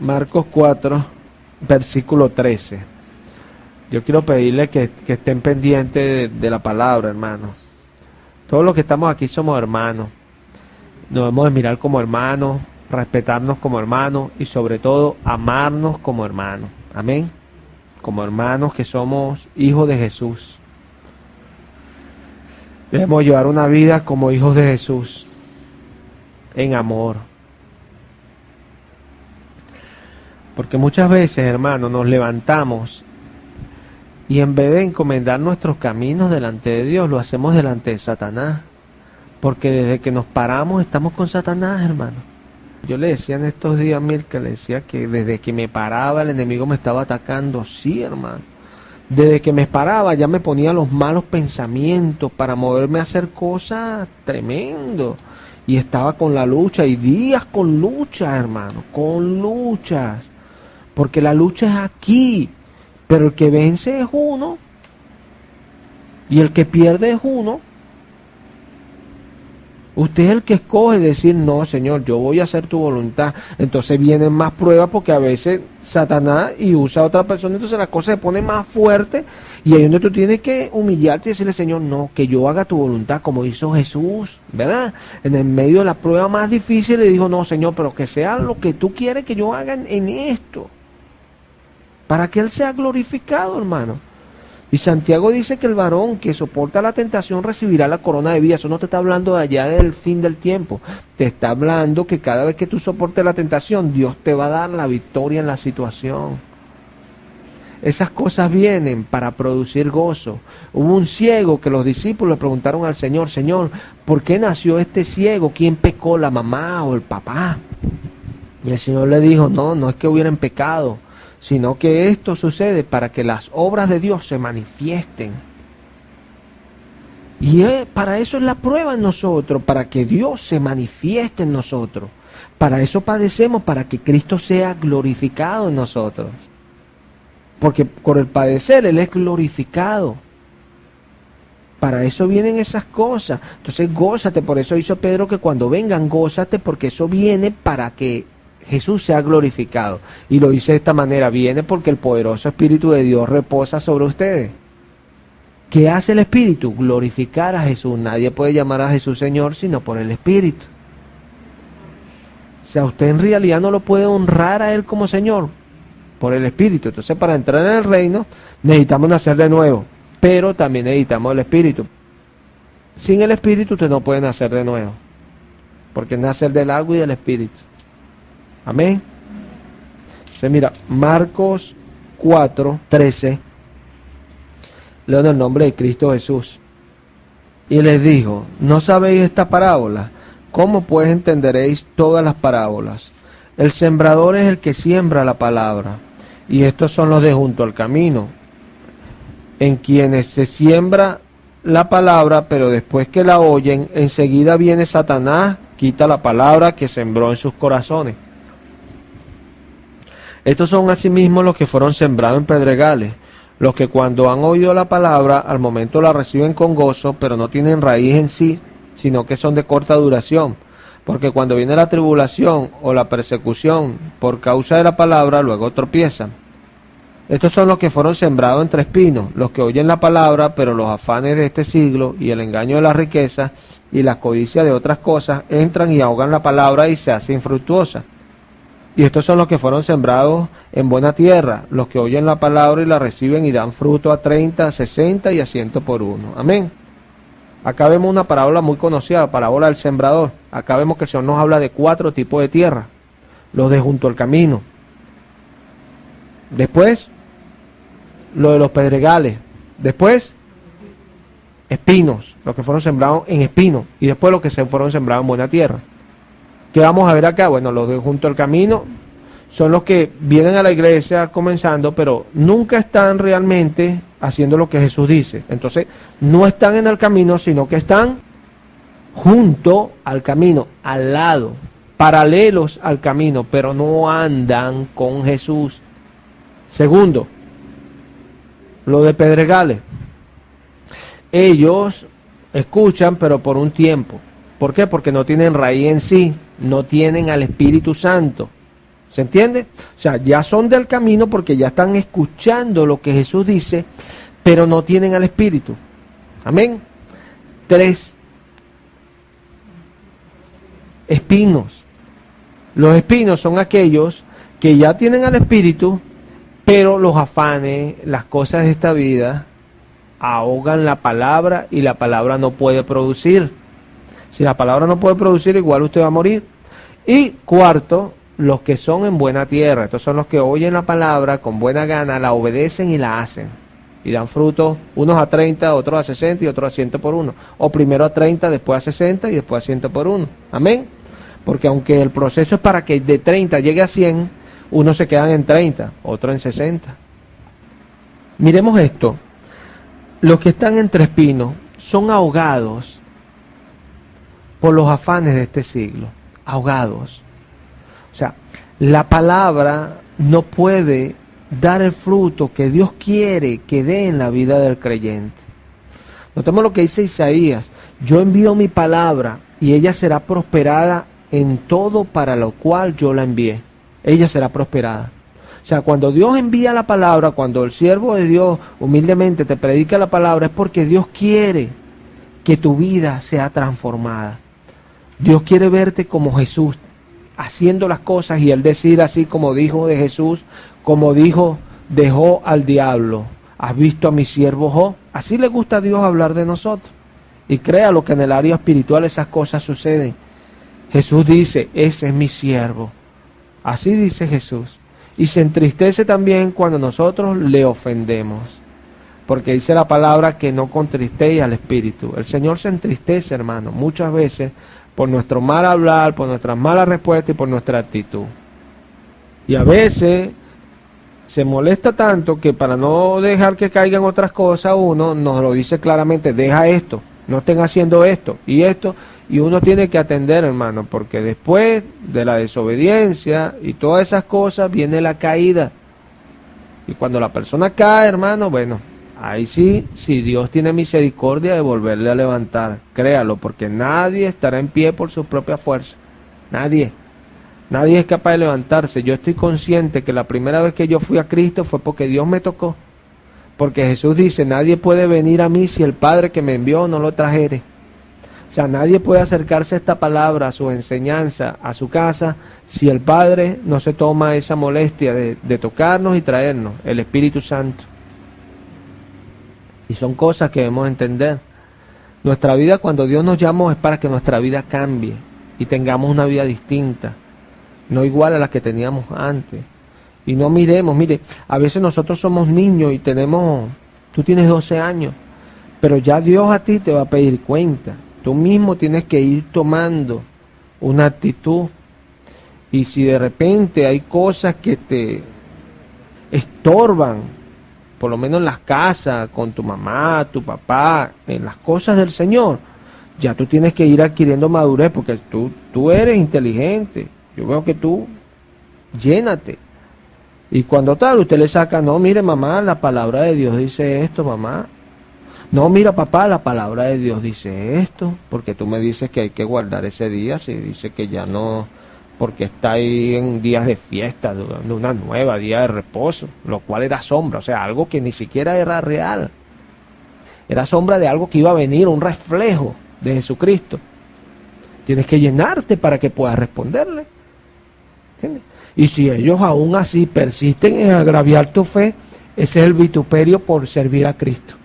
Marcos 4, versículo 13. Yo quiero pedirle que estén pendientes de la palabra, hermanos. Todos los que estamos aquí somos hermanos. Nos debemos de mirar como hermanos, respetarnos como hermanos y sobre todo amarnos como hermanos. Amén. Como hermanos que somos hijos de Jesús. Debemos llevar una vida como hijos de Jesús, en amor. Porque muchas veces, hermanos, nos levantamos y en vez de encomendar nuestros caminos delante de Dios, lo hacemos delante de Satanás. Porque desde que nos paramos estamos con Satanás, hermano. Yo le decía en estos días a Mirka, le decía que desde que me paraba el enemigo me estaba atacando. Sí, hermano. Desde que me paraba ya me ponía los malos pensamientos para moverme a hacer cosas tremendas. Y estaba con la lucha, y días con luchas, hermano, con luchas. Porque la lucha es aquí, pero el que vence es uno, y el que pierde es uno. Usted es el que escoge decir, no, Señor, yo voy a hacer tu voluntad. Entonces vienen más pruebas porque a veces Satanás y usa a otra persona, entonces la cosa se pone más fuerte y ahí es donde tú tienes que humillarte y decirle, Señor, no, que yo haga tu voluntad como hizo Jesús, ¿verdad? En el medio de la prueba más difícil le dijo, no, Señor, pero que sea lo que tú quieres que yo haga en esto, para que Él sea glorificado, hermano. Y Santiago dice que el varón que soporta la tentación recibirá la corona de vida. Eso no te está hablando de allá del fin del tiempo. Te está hablando que cada vez que tú soportes la tentación, Dios te va a dar la victoria en la situación. Esas cosas vienen para producir gozo. Hubo un ciego que los discípulos le preguntaron al Señor, Señor, ¿por qué nació este ciego? ¿Quién pecó, la mamá o el papá? Y el Señor le dijo, no es que hubieran pecado, sino que esto sucede para que las obras de Dios se manifiesten. Y para eso es la prueba en nosotros, para que Dios se manifieste en nosotros. Para eso padecemos, para que Cristo sea glorificado en nosotros. Porque por el padecer Él es glorificado. Para eso vienen esas cosas. Entonces gózate, por eso hizo Pedro que cuando vengan gózate, porque eso viene para que Jesús sea glorificado. Y lo dice de esta manera, viene porque el poderoso Espíritu de Dios reposa sobre ustedes. ¿Qué hace el Espíritu? Glorificar a Jesús. Nadie puede llamar a Jesús Señor sino por el Espíritu. O sea, usted en realidad no lo puede honrar a Él como Señor por el Espíritu. Entonces para entrar en el reino necesitamos nacer de nuevo, pero también necesitamos el Espíritu. Sin el Espíritu usted no puede nacer de nuevo, porque es nacer del agua y del Espíritu. Amén. Entonces mira, Marcos 4, 13, leo en el nombre de Cristo Jesús. Y les dijo, ¿no sabéis esta parábola? ¿Cómo pues entenderéis todas las parábolas? El sembrador es el que siembra la palabra, y estos son los de junto al camino, en quienes se siembra la palabra, pero después que la oyen, enseguida viene Satanás, quita la palabra que sembró en sus corazones. Estos son asimismo los que fueron sembrados en pedregales, los que cuando han oído la palabra, al momento la reciben con gozo, pero no tienen raíz en sí, sino que son de corta duración. Porque cuando viene la tribulación o la persecución por causa de la palabra, luego tropiezan. Estos son los que fueron sembrados entre espinos, los que oyen la palabra, pero los afanes de este siglo y el engaño de la riqueza y la codicia de otras cosas entran y ahogan la palabra y se hace infructuosa. Y estos son los que fueron sembrados en buena tierra, los que oyen la palabra y la reciben y dan fruto a 30, a 60 y a 100 por uno. Amén. Acá vemos una parábola muy conocida, la parábola del sembrador. Acá vemos que el Señor nos habla de 4 tipos de tierra. Los de junto al camino. Después, lo de los pedregales. Después, espinos, los que fueron sembrados en espinos. Y después los que se fueron sembrados en buena tierra. ¿Qué vamos a ver acá? Bueno, los de junto al camino son los que vienen a la iglesia comenzando, pero nunca están realmente haciendo lo que Jesús dice. Entonces, no están en el camino, sino que están junto al camino, al lado, paralelos al camino, pero no andan con Jesús. Segundo, lo de pedregales. Ellos escuchan, pero por un tiempo. ¿Por qué? Porque no tienen raíz en sí, no tienen al Espíritu Santo. ¿Se entiende? O sea, ya son del camino porque ya están escuchando lo que Jesús dice, pero no tienen al Espíritu. Amén. 3. Espinos. Los espinos son aquellos que ya tienen al Espíritu, pero los afanes, las cosas de esta vida, ahogan la palabra y la palabra no puede producir. Si la palabra no puede producir, igual usted va a morir. Y 4, los que son en buena tierra. Estos son los que oyen la palabra con buena gana, la obedecen y la hacen. Y dan frutos, unos a 30, otros a 60 y otros a 100 por uno. O primero a 30, después a 60 y después a 100 por uno. Amén. Porque aunque el proceso es para que de 30 llegue a 100, unos se quedan en 30, otros en 60. Miremos esto. Los que están entre espinos son ahogados por los afanes de este siglo. Ahogados. O sea, la palabra no puede dar el fruto que Dios quiere que dé en la vida del creyente. Notemos lo que dice Isaías. Yo envío mi palabra y ella será prosperada en todo para lo cual yo la envié. Ella será prosperada. O sea, cuando Dios envía la palabra, cuando el siervo de Dios humildemente te predica la palabra, es porque Dios quiere que tu vida sea transformada. Dios quiere verte como Jesús, haciendo las cosas y Él decir así como dijo de Jesús, como dijo, dejó al diablo. ¿Has visto a mi siervo Job? Así le gusta a Dios hablar de nosotros. Y créalo que en el área espiritual esas cosas suceden. Jesús dice, ese es mi siervo. Así dice Jesús. Y se entristece también cuando nosotros le ofendemos. Porque dice la palabra que no contristéis al Espíritu. El Señor se entristece, hermano, muchas veces por nuestro mal hablar, por nuestras malas respuestas y por nuestra actitud. Y a veces se molesta tanto que para no dejar que caigan otras cosas, uno nos lo dice claramente, deja esto, no estén haciendo esto y esto. Y uno tiene que atender, hermano, porque después de la desobediencia y todas esas cosas viene la caída. Y cuando la persona cae, hermano, bueno, ahí sí, si Dios tiene misericordia de volverle a levantar, créalo, porque nadie estará en pie por su propia fuerza. Nadie es capaz de levantarse. Yo estoy consciente que la primera vez que yo fui a Cristo fue porque Dios me tocó. Porque Jesús dice, nadie puede venir a mí si el Padre que me envió no lo trajere. O sea, nadie puede acercarse a esta palabra, a su enseñanza, a su casa, si el Padre no se toma esa molestia de tocarnos y traernos, el Espíritu Santo. Y son cosas que debemos entender. Nuestra vida, cuando Dios nos llamó, es para que nuestra vida cambie y tengamos una vida distinta, no igual a la que teníamos antes. Y no miremos, mire, a veces nosotros somos niños y tú tienes 12 años, pero ya Dios a ti te va a pedir cuenta. Tú mismo tienes que ir tomando una actitud. Y si de repente hay cosas que te estorban, por lo menos en las casas, con tu mamá, tu papá, en las cosas del Señor, ya tú tienes que ir adquiriendo madurez, porque tú eres inteligente. Yo veo que tú llénate. Y cuando tal, usted le saca, no, mire mamá, la palabra de Dios dice esto, mamá. No, mira papá, la palabra de Dios dice esto, porque tú me dices que hay que guardar ese día, si dice que ya no, porque está ahí en días de fiesta, de una nueva día de reposo, lo cual era sombra, o sea, algo que ni siquiera era real. Era sombra de algo que iba a venir, un reflejo de Jesucristo. Tienes que llenarte para que puedas responderle. ¿Entiendes? Y si ellos aún así persisten en agraviar tu fe, ese es el vituperio por servir a Cristo.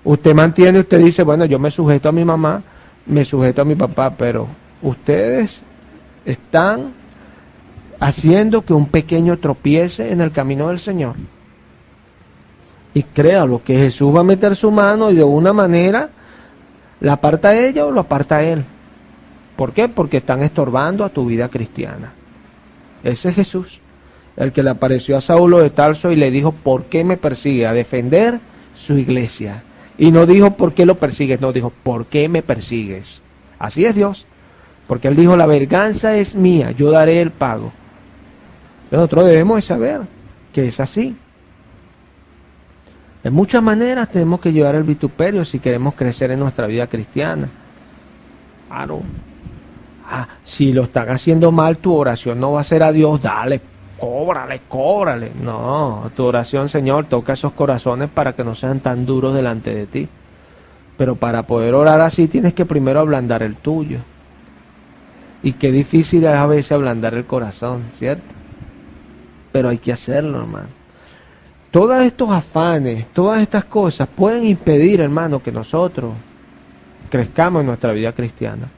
Usted mantiene, usted dice, bueno, yo me sujeto a mi mamá, me sujeto a mi papá, pero ustedes están haciendo que un pequeño tropiece en el camino del Señor. Y créalo, que Jesús va a meter su mano y de una manera la aparta a ella o lo aparta a él. ¿Por qué? Porque están estorbando a tu vida cristiana. Ese es Jesús, el que le apareció a Saulo de Tarso y le dijo, ¿por qué me persigue? A defender su iglesia. Y no dijo, ¿por qué lo persigues? No, dijo, ¿por qué me persigues? Así es Dios. Porque Él dijo, la venganza es mía, yo daré el pago. Nosotros debemos saber que es así. De muchas maneras tenemos que llevar el vituperio si queremos crecer en nuestra vida cristiana. Claro. Si lo están haciendo mal, tu oración no va a ser a Dios, dale, cóbrale, cóbrale. No, tu oración, Señor, toca esos corazones para que no sean tan duros delante de ti. Pero para poder orar así tienes que primero ablandar el tuyo. Y qué difícil es a veces ablandar el corazón, ¿cierto? Pero hay que hacerlo, hermano. Todos estos afanes, todas estas cosas pueden impedir, hermano, que nosotros crezcamos en nuestra vida cristiana.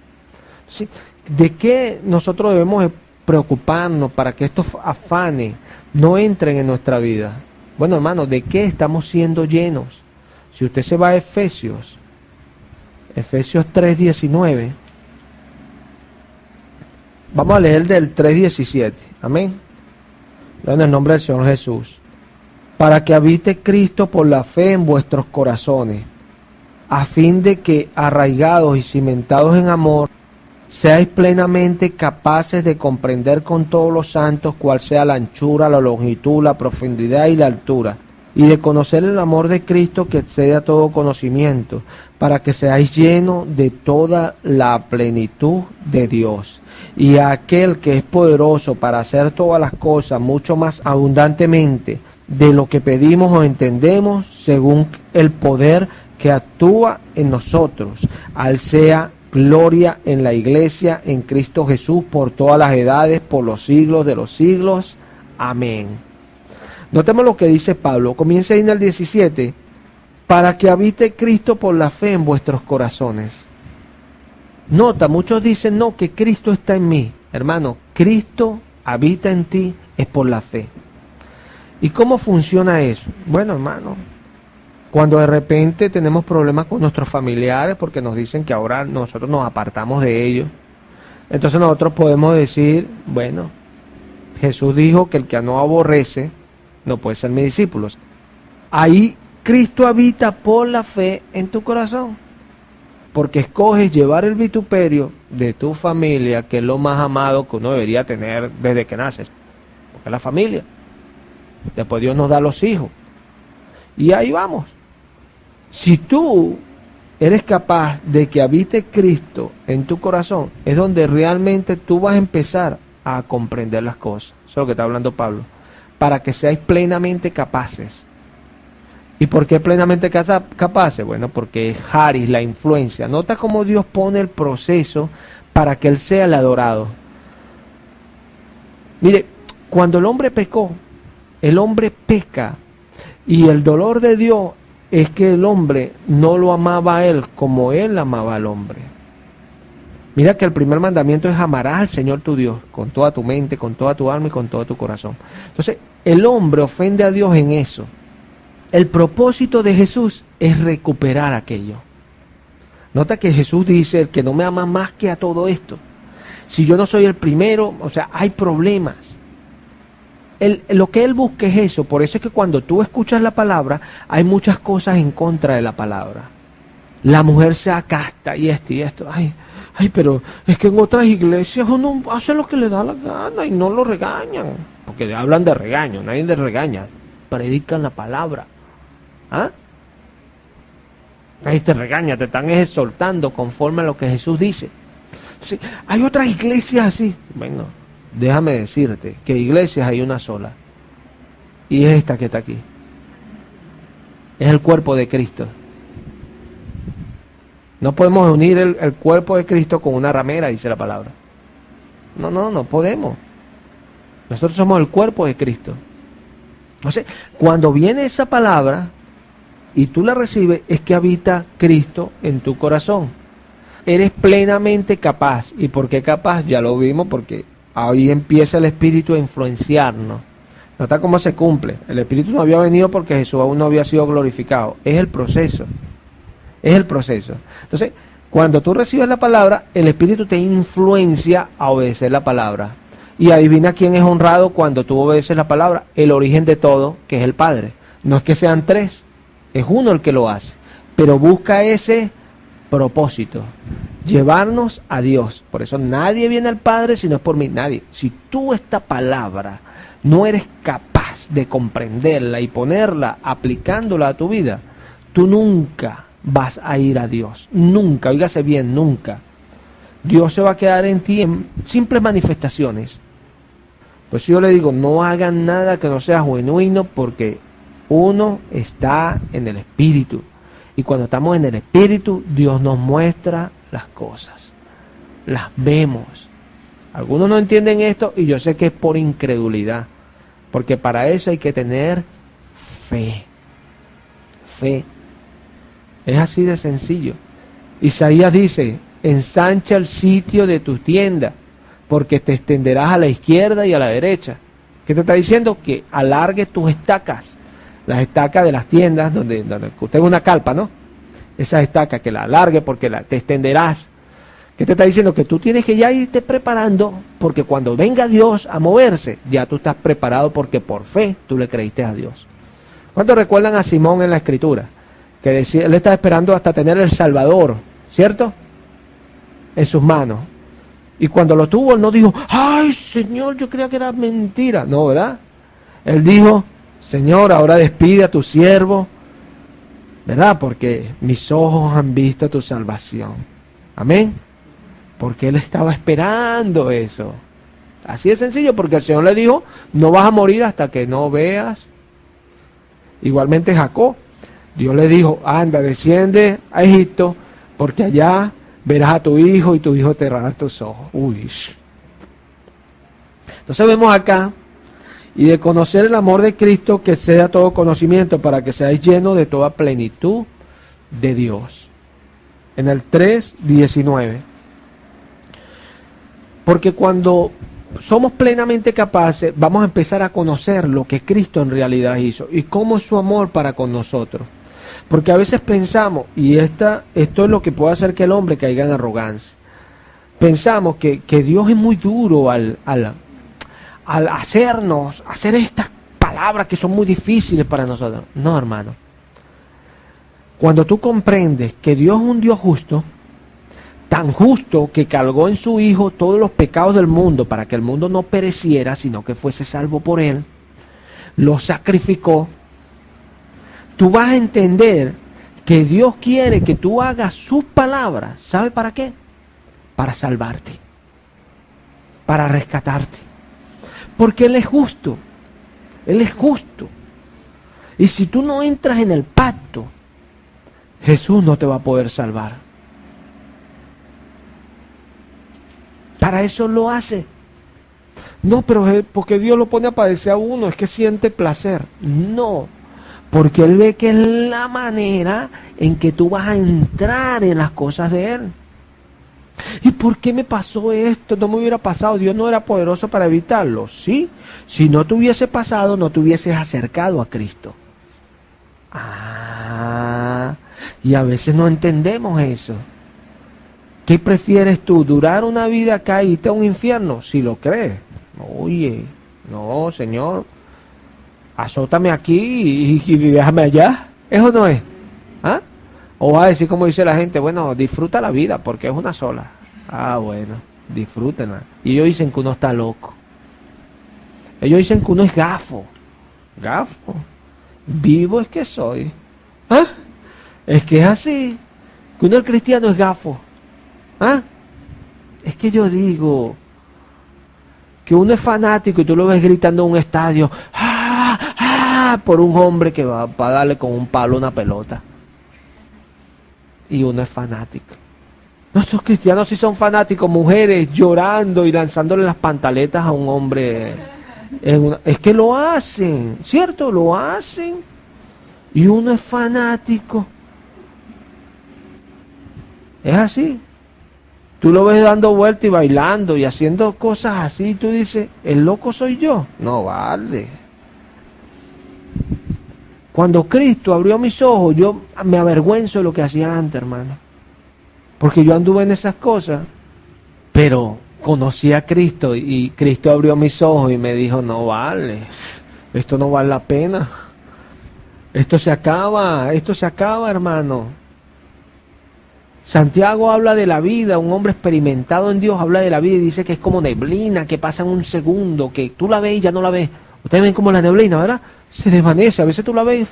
¿Sí? ¿De qué nosotros debemos preocuparnos para que estos afanes no entren en nuestra vida? Bueno, hermano, ¿de qué estamos siendo llenos? Si usted se va a Efesios 3:19, vamos a leer del 3:17, amén. En el nombre del Señor Jesús. Para que habite Cristo por la fe en vuestros corazones, a fin de que, arraigados y cimentados en amor, seáis plenamente capaces de comprender con todos los santos cuál sea la anchura, la longitud, la profundidad y la altura, y de conocer el amor de Cristo que excede a todo conocimiento, para que seáis llenos de toda la plenitud de Dios. Y a aquel que es poderoso para hacer todas las cosas mucho más abundantemente de lo que pedimos o entendemos, según el poder que actúa en nosotros, al sea gloria en la iglesia, en Cristo Jesús, por todas las edades, por los siglos de los siglos. Amén. Notemos lo que dice Pablo. Comienza ahí en el 17. Para que habite Cristo por la fe en vuestros corazones. Nota, muchos dicen, no, que Cristo está en mí. Hermano, Cristo habita en ti, es por la fe. ¿Y cómo funciona eso? Bueno, hermano, cuando de repente tenemos problemas con nuestros familiares porque nos dicen que ahora nosotros nos apartamos de ellos, entonces nosotros podemos decir, bueno, Jesús dijo que el que no aborrece no puede ser mi discípulo. Ahí Cristo habita por la fe en tu corazón, porque escoges llevar el vituperio de tu familia, que es lo más amado que uno debería tener desde que naces, porque es la familia. Después Dios nos da los hijos. Y ahí vamos. Si tú eres capaz de que habite Cristo en tu corazón, es donde realmente tú vas a empezar a comprender las cosas. Eso es lo que está hablando Pablo. Para que seáis plenamente capaces. ¿Y por qué plenamente capaces? Bueno, porque es Haris, la influencia. Nota cómo Dios pone el proceso para que Él sea el adorado. Mire, cuando el hombre pecó, el hombre peca, y el dolor de Dios es que el hombre no lo amaba a Él como Él amaba al hombre. Mira que el primer mandamiento es amarás al Señor tu Dios con toda tu mente, con toda tu alma y con todo tu corazón. Entonces, el hombre ofende a Dios en eso. El propósito de Jesús es recuperar aquello. Nota que Jesús dice, el que no me ama más que a todo esto. Si yo no soy el primero, o sea, hay problemas. Lo que Él busca es eso. Por eso es que cuando tú escuchas la palabra, hay muchas cosas en contra de la palabra. La mujer se acasta y esto y esto. Ay, pero es que en otras iglesias uno hace lo que le da la gana y no lo regañan. Porque hablan de regaño, nadie le regaña. Predican la palabra. ¿Ah? Ahí te regaña, te están exhortando conforme a lo que Jesús dice. Entonces, hay otras iglesias así. Bueno, déjame decirte que iglesias hay una sola. Y es esta que está aquí. Es el cuerpo de Cristo. No podemos unir el cuerpo de Cristo con una ramera, dice la palabra. No podemos. Nosotros somos el cuerpo de Cristo. Entonces, cuando viene esa palabra y tú la recibes, es que habita Cristo en tu corazón. Eres plenamente capaz. ¿Y por qué capaz? Ya lo vimos, porque ahí empieza el Espíritu a influenciarnos. Nota cómo se cumple. El Espíritu no había venido porque Jesús aún no había sido glorificado. Es el proceso. Es el proceso. Entonces, cuando tú recibes la palabra, el Espíritu te influencia a obedecer la palabra. Y adivina quién es honrado cuando tú obedeces la palabra. El origen de todo, que es el Padre. No es que sean tres, es uno el que lo hace. Pero busca ese propósito. Llevarnos a Dios. Por eso nadie viene al Padre si no es por mí. Nadie. Si tú esta palabra no eres capaz de comprenderla y ponerla, aplicándola a tu vida, tú nunca vas a ir a Dios. Nunca, oígase bien, nunca. Dios se va a quedar en ti en simples manifestaciones. Pues yo le digo, no hagan nada que no sea genuino, porque uno está en el Espíritu. Y cuando estamos en el Espíritu, Dios nos muestra las cosas. Las vemos. Algunos no entienden esto y yo sé que es por incredulidad. Porque para eso hay que tener fe. Fe. Es así de sencillo. Isaías dice, ensancha el sitio de tu tienda, porque te extenderás a la izquierda y a la derecha. ¿Qué te está diciendo? Que alargue tus estacas. Las estacas de las tiendas, donde usted ve una carpa, ¿no? Esas estacas, que la alargue porque te extenderás. ¿Qué te está diciendo? Que tú tienes que ya irte preparando, porque cuando venga Dios a moverse, ya tú estás preparado, porque por fe tú le creíste a Dios. ¿Cuántos recuerdan a Simón en la Escritura? Que decía, él estaba esperando hasta tener el Salvador, ¿cierto? En sus manos. Y cuando lo tuvo, él no dijo, ¡ay, Señor, yo creía que era mentira! No, ¿verdad? Él dijo, Señor, ahora despide a tu siervo, ¿verdad? Porque mis ojos han visto tu salvación. Amén. Porque él estaba esperando eso. Así de sencillo, porque el Señor le dijo, no vas a morir hasta que no veas. Igualmente Jacob, Dios le dijo, anda, desciende a Egipto, porque allá verás a tu hijo y tu hijo te cerrará tus ojos. Uy. Entonces vemos acá, y de conocer el amor de Cristo, que sea todo conocimiento, para que seáis llenos de toda plenitud de Dios. En el 3:19. Porque cuando somos plenamente capaces, vamos a empezar a conocer lo que Cristo en realidad hizo y cómo es su amor para con nosotros. Porque a veces pensamos, y esto es lo que puede hacer que el hombre caiga en arrogancia. Pensamos que Dios es muy duro al hacer estas palabras que son muy difíciles para nosotros. No, hermano. Cuando tú comprendes que Dios es un Dios justo, tan justo que cargó en su Hijo todos los pecados del mundo para que el mundo no pereciera, sino que fuese salvo por Él, lo sacrificó, tú vas a entender que Dios quiere que tú hagas sus palabras. ¿Sabe para qué? Para salvarte, para rescatarte. Porque Él es justo. Él es justo. Y si tú no entras en el pacto, Jesús no te va a poder salvar. Para eso lo hace. No, pero porque Dios lo pone a padecer a uno, es que siente placer. No, porque Él ve que es la manera en que tú vas a entrar en las cosas de Él. ¿Y por qué me pasó esto? No me hubiera pasado. Dios no era poderoso para evitarlo. Sí, si no te hubiese pasado, no te hubieses acercado a Cristo. Y a veces no entendemos eso. ¿Qué prefieres tú? ¿Durar una vida acá y irte a un infierno? Si lo crees. Oye, no, Señor, azótame aquí y déjame allá. ¿Eso no es? ¿Ah? O vas a decir como dice la gente, bueno, disfruta la vida porque es una sola. Bueno, disfrútenla. Y ellos dicen que uno está loco. Ellos dicen que uno es gafo. Gafo. Vivo es que soy. ¿Ah? Es que es así. Que uno el cristiano es gafo. ¿Ah? Es que yo digo que uno es fanático y tú lo ves gritando en un estadio por un hombre que va a darle con un palo una pelota. Y uno es fanático. Nuestros cristianos sí son fanáticos, mujeres llorando y lanzándole las pantaletas a un hombre. Es que lo hacen, ¿cierto? Lo hacen. Y uno es fanático. Es así. Tú lo ves dando vueltas y bailando y haciendo cosas así. Y tú dices, ¿el loco soy yo? No vale. Cuando Cristo abrió mis ojos, yo me avergüenzo de lo que hacía antes, hermano. Porque yo anduve en esas cosas. Pero conocí a Cristo y Cristo abrió mis ojos y me dijo, no vale. Esto no vale la pena. Esto se acaba, hermano. Santiago habla de la vida, un hombre experimentado en Dios habla de la vida y dice que es como neblina, que pasa en un segundo, que tú la ves y ya no la ves. Ustedes ven como la neblina, ¿verdad? Se desvanece, a veces tú la ves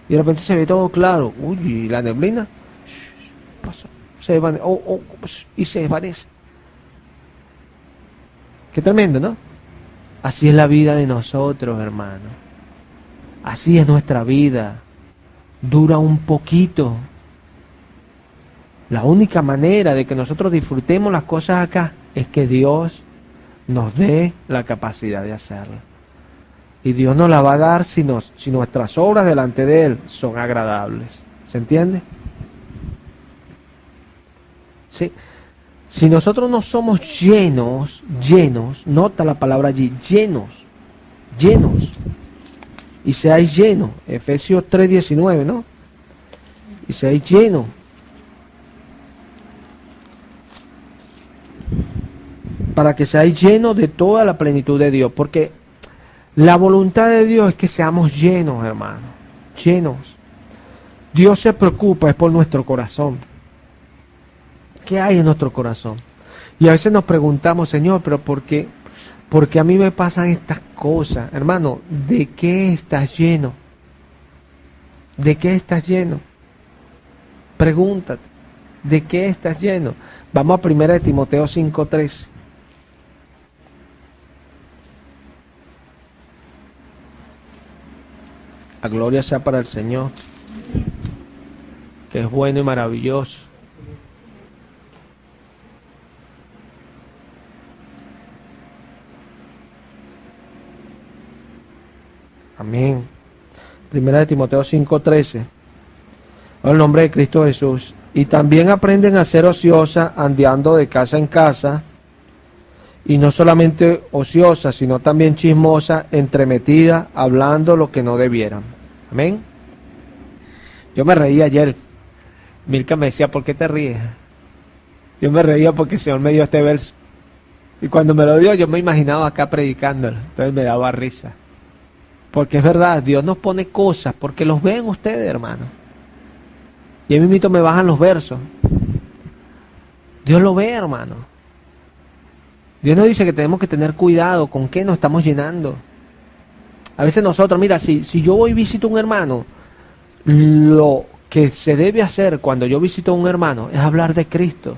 y de repente se ve todo claro. Uy, ¿y la neblina? Pasa, se desvanece, y se desvanece. Qué tremendo, ¿no? Así es la vida de nosotros, hermano. Así es nuestra vida. Dura un poquito. La única manera de que nosotros disfrutemos las cosas acá es que Dios nos dé la capacidad de hacerlo. Y Dios nos la va a dar si nuestras obras delante de Él son agradables. ¿Se entiende? Sí. Si nosotros no somos llenos, nota la palabra allí, llenos. Y seáis llenos, Efesios 3:19, ¿no? Y seáis llenos. Para que seáis llenos de toda la plenitud de Dios, porque la voluntad de Dios es que seamos llenos, hermano, llenos. Dios se preocupa es por nuestro corazón. ¿Qué hay en nuestro corazón? Y a veces nos preguntamos, Señor, pero ¿por qué? Porque a mí me pasan estas cosas. Hermano, ¿de qué estás lleno? ¿De qué estás lleno? Pregúntate, ¿de qué estás lleno? Vamos a 1 Timoteo 5:3. La gloria sea para el Señor, que es bueno y maravilloso. Amén. 1 Timoteo 5:13. En el nombre de Cristo Jesús. Y también aprenden a ser ociosa, andando de casa en casa. Y no solamente ociosa, sino también chismosa, entremetida, hablando lo que no debieran. Amén. Yo me reí ayer. Milka me decía, ¿por qué te ríes? Yo me reía porque el Señor me dio este verso. Y cuando me lo dio, yo me imaginaba acá predicándolo. Entonces me daba risa. Porque es verdad, Dios nos pone cosas, porque los ven ustedes, hermano. Y a mí mismo me bajan los versos. Dios lo ve, hermano. Dios nos dice que tenemos que tener cuidado con qué nos estamos llenando. A veces nosotros, mira, si yo voy y visito a un hermano, lo que se debe hacer cuando yo visito a un hermano es hablar de Cristo.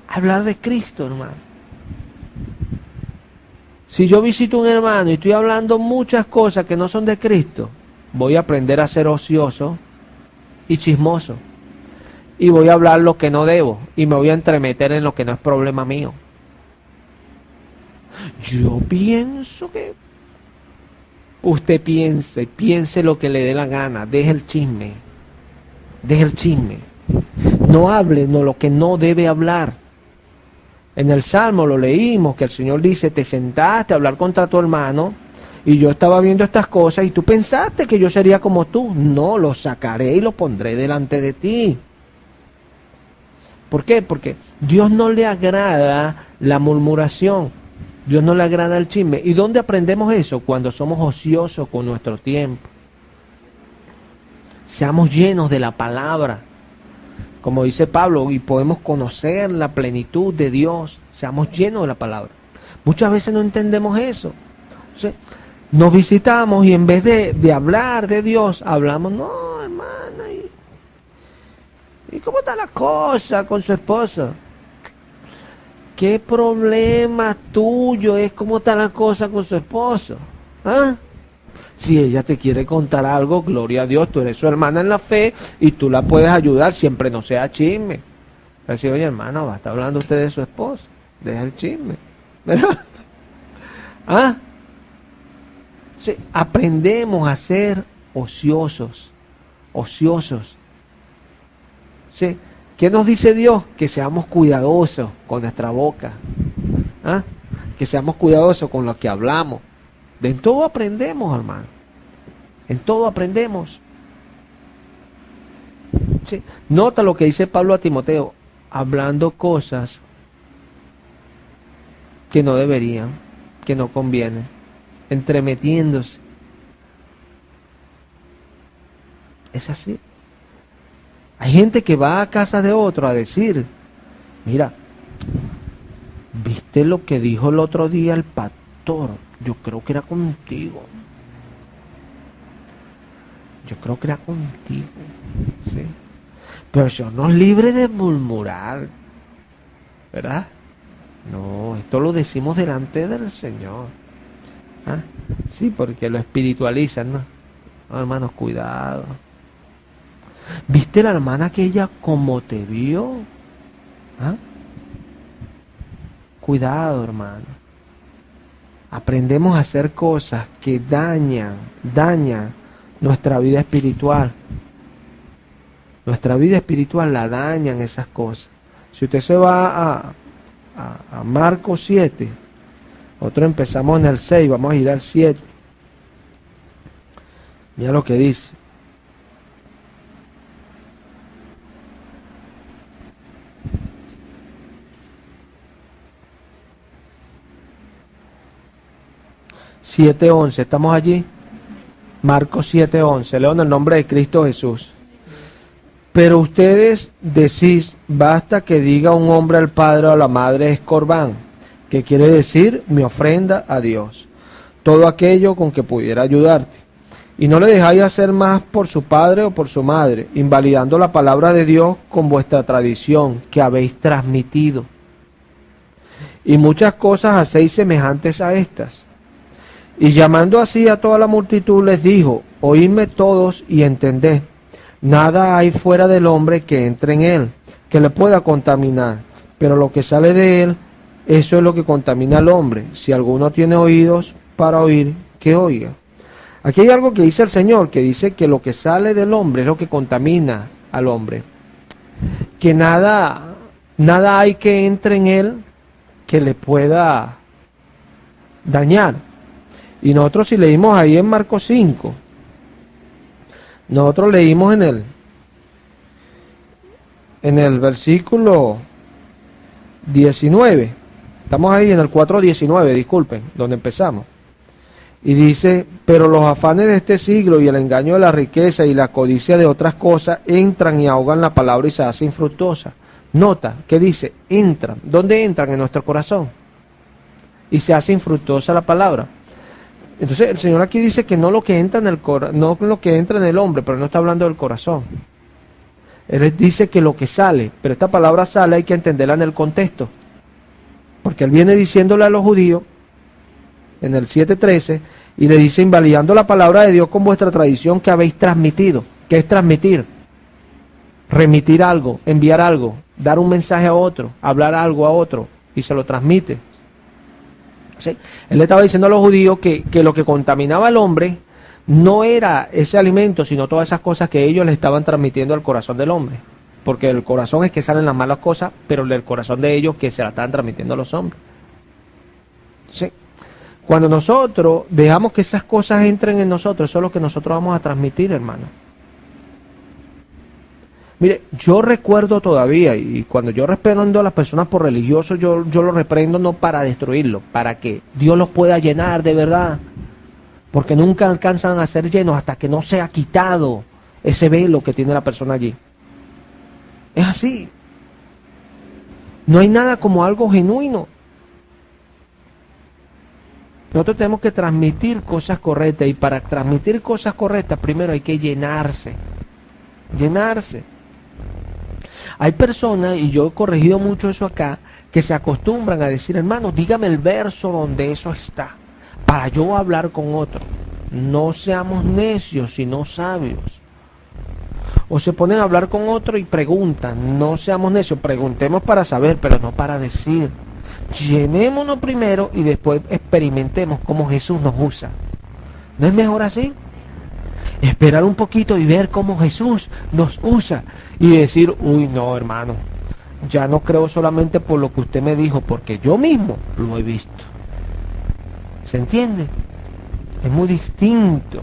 Hablar de Cristo, hermano. Si yo visito a un hermano y estoy hablando muchas cosas que no son de Cristo, voy a aprender a ser ocioso y chismoso. Y voy a hablar lo que no debo. Y me voy a entremeter en lo que no es problema mío. Yo pienso que... Usted piense lo que le dé la gana. Deje el chisme. Deje el chisme. No hable lo que no debe hablar. En el Salmo lo leímos, que el Señor dice, te sentaste a hablar contra tu hermano, y yo estaba viendo estas cosas, y tú pensaste que yo sería como tú. No, lo sacaré y lo pondré delante de ti. ¿Por qué? Porque Dios no le agrada la murmuración, Dios no le agrada el chisme. ¿Y dónde aprendemos eso? Cuando somos ociosos con nuestro tiempo. Seamos llenos de la palabra. Como dice Pablo, y podemos conocer la plenitud de Dios. Seamos llenos de la palabra. Muchas veces no entendemos eso. Entonces, nos visitamos y en vez de hablar de Dios, hablamos, no, hermana, ¿y cómo está la cosa con su esposa? ¿Qué problema tuyo es cómo está la cosa con su esposo? ¿Ah? Si ella te quiere contar algo, gloria a Dios, tú eres su hermana en la fe y tú la puedes ayudar, siempre no sea chisme. Decir, oye hermana, va a estar hablando usted de su esposo, deja el chisme. ¿Verdad? ¿Ah? Sí, aprendemos a ser ociosos. ¿Sí? ¿Qué nos dice Dios? Que seamos cuidadosos con nuestra boca. ¿Ah? Que seamos cuidadosos con lo que hablamos. De en todo aprendemos, hermano. En todo aprendemos. Sí. Nota lo que dice Pablo a Timoteo, hablando cosas que no deberían, que no convienen, entremetiéndose. Es así. Hay gente que va a casa de otro a decir, mira, ¿viste lo que dijo el otro día el pastor? Yo creo que era contigo. Yo creo que era contigo. ¿Sí? Pero eso nos libre de murmurar. ¿Verdad? No, esto lo decimos delante del Señor. ¿Ah? Sí, porque lo espiritualizan, ¿no? No, hermanos, cuidado. ¿Viste la hermana aquella como te vio? ¿Ah? Cuidado, hermano. Aprendemos a hacer cosas que dañan nuestra vida espiritual. Nuestra vida espiritual la dañan esas cosas. Si usted se va a Marcos 7, nosotros empezamos en el 6, vamos a ir al 7. Mira lo que dice. (7:11), ¿estamos allí? Marcos 7:11, leo en el nombre de Cristo Jesús. Pero ustedes decís, basta que diga un hombre al padre o a la madre es corbán, que quiere decir mi ofrenda a Dios, todo aquello con que pudiera ayudarte. Y no le dejáis hacer más por su padre o por su madre, invalidando la palabra de Dios con vuestra tradición que habéis transmitido. Y muchas cosas hacéis semejantes a estas. Y llamando así a toda la multitud les dijo, oídme todos y entended, nada hay fuera del hombre que entre en él, que le pueda contaminar, pero lo que sale de él, eso es lo que contamina al hombre. Si alguno tiene oídos para oír, que oiga. Aquí hay algo que dice el Señor, que dice que lo que sale del hombre es lo que contamina al hombre. Que nada hay que entre en él que le pueda dañar. Y nosotros si leímos ahí en Marcos 5, nosotros leímos en el versículo 19, estamos ahí en el 4:19, disculpen, donde empezamos. Y dice, pero los afanes de este siglo y el engaño de la riqueza y la codicia de otras cosas entran y ahogan la palabra y se hace infructuosa. Nota, ¿qué dice? Entran. ¿Dónde entran? En nuestro corazón. Y se hace infructuosa la palabra. Entonces el Señor aquí dice que no lo que entra en el no lo que entra en el hombre, pero no está hablando del corazón. Él dice que lo que sale, pero esta palabra sale hay que entenderla en el contexto. Porque él viene diciéndole a los judíos en el 7:13 y le dice invalidando la palabra de Dios con vuestra tradición que habéis transmitido. ¿Qué es transmitir? Remitir algo, enviar algo, dar un mensaje a otro, hablar algo a otro y se lo transmite. ¿Sí? Él le estaba diciendo a los judíos que lo que contaminaba al hombre no era ese alimento, sino todas esas cosas que ellos le estaban transmitiendo al corazón del hombre. Porque el corazón es que salen las malas cosas, pero el corazón de ellos que se la estaban transmitiendo a los hombres. ¿Sí? Cuando nosotros dejamos que esas cosas entren en nosotros, eso es lo que nosotros vamos a transmitir, hermano. Mire, yo recuerdo todavía, y cuando yo reprendo a las personas por religiosos, yo los reprendo no para destruirlos, para que Dios los pueda llenar de verdad. Porque nunca alcanzan a ser llenos hasta que no sea quitado ese velo que tiene la persona allí. Es así. No hay nada como algo genuino. Nosotros tenemos que transmitir cosas correctas, y para transmitir cosas correctas primero hay que llenarse. Llenarse. Hay personas, y yo he corregido mucho eso acá, que se acostumbran a decir, hermano, dígame el verso donde eso está, para yo hablar con otro. No seamos necios, sino sabios. O se ponen a hablar con otro y preguntan, no seamos necios, preguntemos para saber, pero no para decir. Llenémonos primero y después experimentemos cómo Jesús nos usa. ¿No es mejor así? Esperar un poquito y ver cómo Jesús nos usa y decir, uy, no, hermano, ya no creo solamente por lo que usted me dijo, porque yo mismo lo he visto. ¿Se entiende? Es muy distinto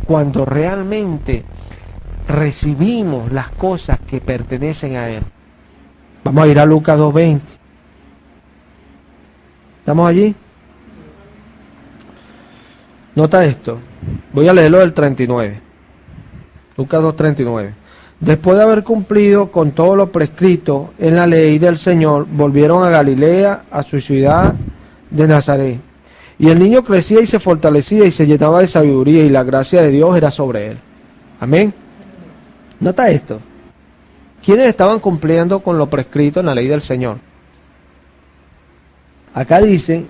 cuando realmente recibimos las cosas que pertenecen a Él. Vamos a ir a Lucas 2:20. ¿Estamos allí? Nota esto. Voy a leerlo del 39. Lucas 2:39. Después de haber cumplido con todo lo prescrito en la ley del Señor, volvieron a Galilea, a su ciudad de Nazaret. Y el niño crecía y se fortalecía y se llenaba de sabiduría y la gracia de Dios era sobre él. Amén. Nota esto. ¿Quiénes estaban cumpliendo con lo prescrito en la ley del Señor? Acá dice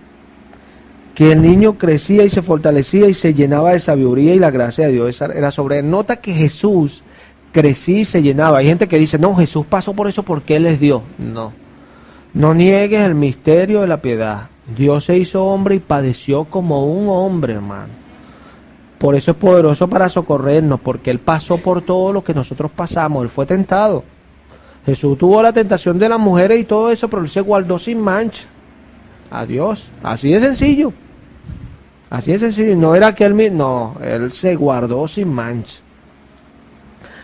que el niño crecía y se fortalecía y se llenaba de sabiduría y la gracia de Dios era sobre él. Nota que Jesús crecía y se llenaba. Hay gente que dice, no, Jesús pasó por eso porque Él es Dios. No, no niegues el misterio de la piedad. Dios se hizo hombre y padeció como un hombre, hermano. Por eso es poderoso para socorrernos, porque Él pasó por todo lo que nosotros pasamos. Él fue tentado. Jesús tuvo la tentación de las mujeres y todo eso, pero Él se guardó sin mancha. Adiós. Así de sencillo. Así de sencillo. No era que Él mismo, no, Él se guardó sin mancha.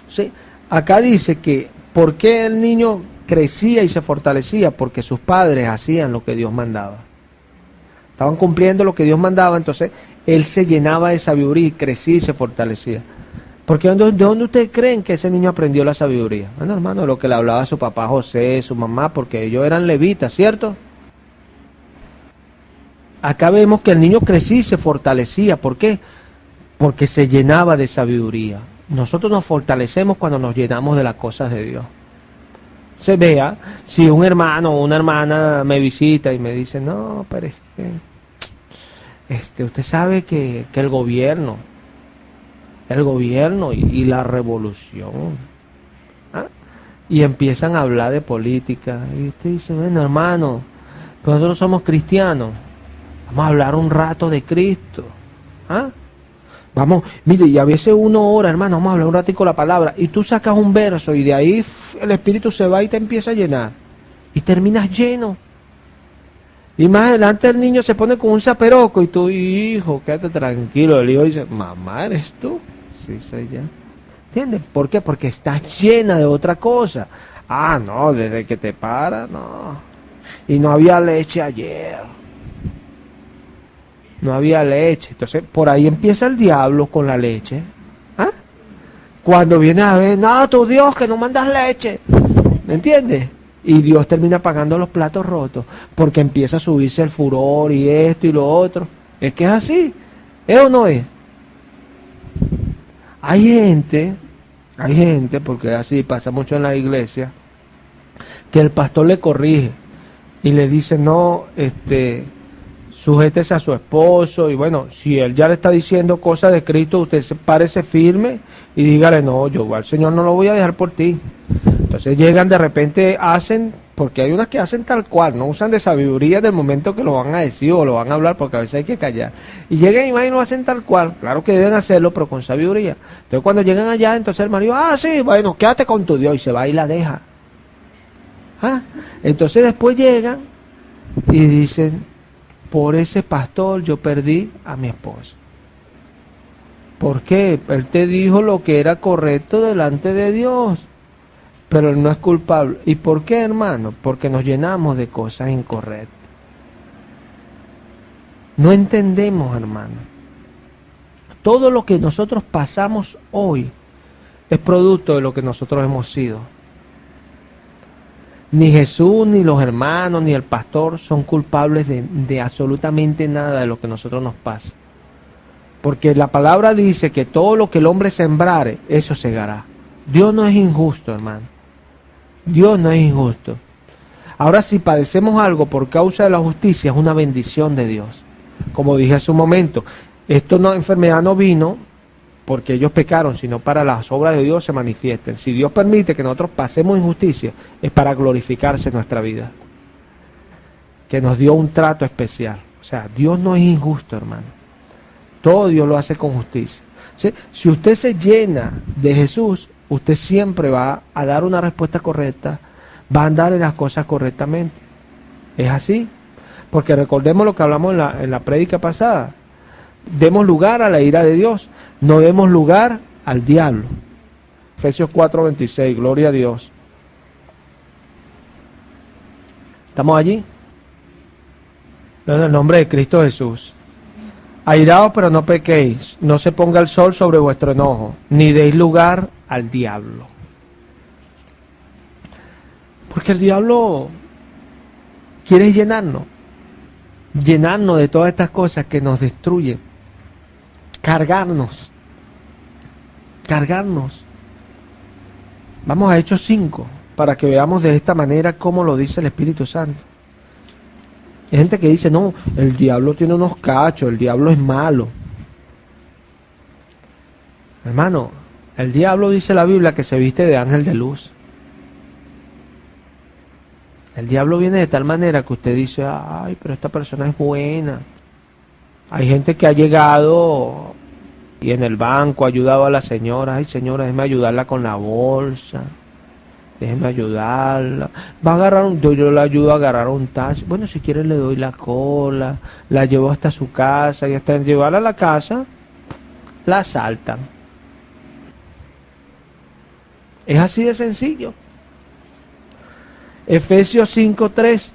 Entonces, acá dice que, ¿por qué el niño crecía y se fortalecía? Porque sus padres hacían lo que Dios mandaba. Estaban cumpliendo lo que Dios mandaba, entonces Él se llenaba de sabiduría y crecía y se fortalecía. Porque ¿de dónde ustedes creen que ese niño aprendió la sabiduría? Bueno, hermano, lo que le hablaba a su papá José, su mamá, porque ellos eran levitas, ¿cierto? Acá vemos que el niño crecía y se fortalecía. ¿Por qué? Porque se llenaba de sabiduría. Nosotros nos fortalecemos cuando nos llenamos de las cosas de Dios. Se vea, si un hermano o una hermana me visita y me dice, no, pero usted sabe que el gobierno y la revolución, ¿ah? Y empiezan a hablar de política, y usted dice, bueno, hermano, pues nosotros somos cristianos, vamos a hablar un rato de Cristo, ¿ah? Vamos, mire, y a veces uno ora, hermano, vamos a hablar un ratico la palabra, y tú sacas un verso y de ahí el Espíritu se va y te empieza a llenar, y terminas lleno. Y más adelante el niño se pone con un zaperoco y tú, hijo, quédate tranquilo. El hijo dice, mamá, ¿eres tú? Sí, soy yo. ¿Entiendes? ¿Por qué? Porque estás llena de otra cosa. Ah, no, desde que te para, no. Y no había leche ayer. No había leche. Entonces, por ahí empieza el diablo con la leche. ¿Ah? Cuando viene a ver, no, tu Dios, que no mandas leche. ¿Me entiendes? Y Dios termina pagando los platos rotos, porque empieza a subirse el furor y esto y lo otro. Es que es así. ¿Es o no es? Hay gente, porque así pasa mucho en la iglesia, que el pastor le corrige y le dice, no, sujétese a su esposo, y bueno, si él ya le está diciendo cosas de Cristo, usted se parece firme y dígale, no, yo al Señor no lo voy a dejar por ti. Entonces llegan de repente, hacen, porque hay unas que hacen tal cual, no usan de sabiduría del momento que lo van a decir o lo van a hablar, porque a veces hay que callar. Y llegan y lo hacen tal cual, claro que deben hacerlo, pero con sabiduría. Entonces cuando llegan allá, entonces el marido, sí, bueno, quédate con tu Dios, y se va y la deja. Entonces después llegan y dicen, por ese pastor yo perdí a mi esposa. ¿Por qué? Él te dijo lo que era correcto delante de Dios, pero él no es culpable. ¿Y por qué, hermano? Porque nos llenamos de cosas incorrectas. No entendemos, hermano. Todo lo que nosotros pasamos hoy es producto de lo que nosotros hemos sido. Ni Jesús, ni los hermanos, ni el pastor son culpables de absolutamente nada de lo que a nosotros nos pasa. Porque la palabra dice que todo lo que el hombre sembrare, eso segará. Dios no es injusto, hermano. Dios no es injusto. Ahora, si padecemos algo por causa de la justicia, es una bendición de Dios. Como dije hace un momento, enfermedad no vino porque ellos pecaron, sino para las obras de Dios se manifiesten. Si Dios permite que nosotros pasemos injusticia, es para glorificarse en nuestra vida. Que nos dio un trato especial. O sea, Dios no es injusto, hermano. Todo Dios lo hace con justicia. ¿Sí? Si usted se llena de Jesús, usted siempre va a dar una respuesta correcta, va a andar en las cosas correctamente. Es así. Porque recordemos lo que hablamos en la prédica pasada. Demos lugar a la ira de Dios. No demos lugar al diablo. Efesios 4:26, gloria a Dios. ¿Estamos allí? En el nombre de Cristo Jesús. Airaos, pero no pequéis. No se ponga el sol sobre vuestro enojo, ni deis lugar al diablo. Porque el diablo quiere llenarnos de todas estas cosas que nos destruyen. Cargarnos. Vamos a Hechos 5 para que veamos de esta manera cómo lo dice el Espíritu Santo. Hay gente que dice, no, el diablo tiene unos cachos, el diablo es malo. Hermano, el diablo dice la Biblia que se viste de ángel de luz. El diablo viene de tal manera que usted dice, ay, pero esta persona es buena. Hay gente que ha llegado y en el banco ha ayudado a la señora, ay señora, déjeme ayudarla con la bolsa. Déjeme ayudarla. Va a agarrar yo la ayudo a agarrar un taxi. Bueno, si quiere le doy la cola, la llevo hasta su casa y hasta llevarla a la casa, la asaltan. Es así de sencillo. Efesios 5:3.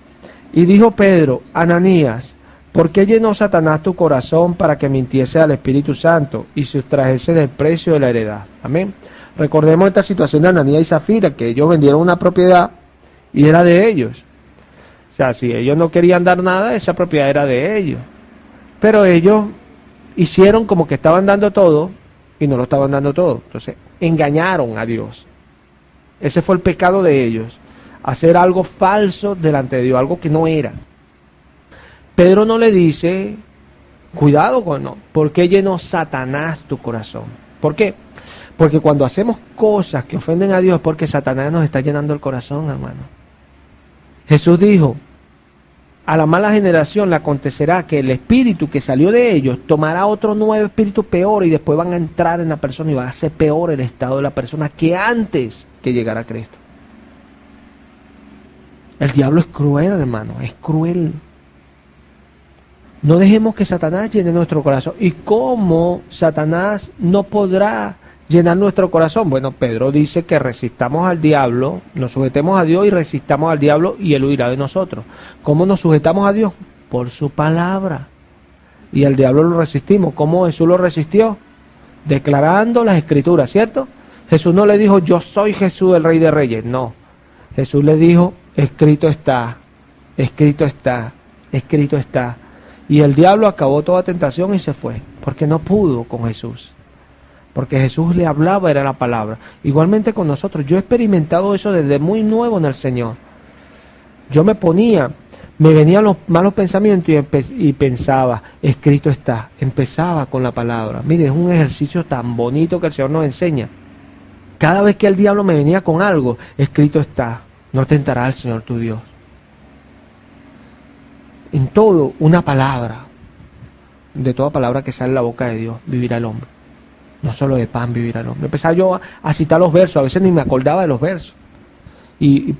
Y dijo Pedro, Ananías, ¿por qué llenó Satanás tu corazón para que mintiese al Espíritu Santo y sustrajese del precio de la heredad? Amén. Recordemos esta situación de Ananías y Zafira, que ellos vendieron una propiedad y era de ellos. O sea, si ellos no querían dar nada, esa propiedad era de ellos. Pero ellos hicieron como que estaban dando todo y no lo estaban dando todo. Entonces, engañaron a Dios. Ese fue el pecado de ellos. Hacer algo falso delante de Dios, algo que no era. Pedro no le dice, cuidado con no, ¿por qué llenó Satanás tu corazón? ¿Por qué? Porque cuando hacemos cosas que ofenden a Dios es porque Satanás nos está llenando el corazón, hermano. Jesús dijo, a la mala generación le acontecerá que el espíritu que salió de ellos tomará otro nuevo espíritu peor y después van a entrar en la persona y va a ser peor el estado de la persona que antes que llegara a Cristo. El diablo es cruel, hermano, es cruel. No dejemos que Satanás llene nuestro corazón. ¿Y cómo Satanás no podrá llenar nuestro corazón? Bueno, Pedro dice que resistamos al diablo, nos sujetemos a Dios y resistamos al diablo y él huirá de nosotros. ¿Cómo nos sujetamos a Dios? Por su palabra. Y al diablo lo resistimos. ¿Cómo Jesús lo resistió? Declarando las Escrituras, ¿cierto? Jesús no le dijo, yo soy Jesús, el Rey de Reyes. No. Jesús le dijo, escrito está, escrito está, escrito está. Y el diablo acabó toda tentación y se fue, porque no pudo con Jesús. Porque Jesús le hablaba, era la palabra. Igualmente con nosotros, yo he experimentado eso desde muy nuevo en el Señor. Yo me venían los malos pensamientos y pensaba, escrito está, empezaba con la palabra. Mire, es un ejercicio tan bonito que el Señor nos enseña. Cada vez que el diablo me venía con algo, escrito está, no tentará al Señor tu Dios. En todo, una palabra. De toda palabra que sale de la boca de Dios, vivirá el hombre. No solo de pan vivirá el hombre. Empezaba yo a citar los versos, a veces ni me acordaba de los versos.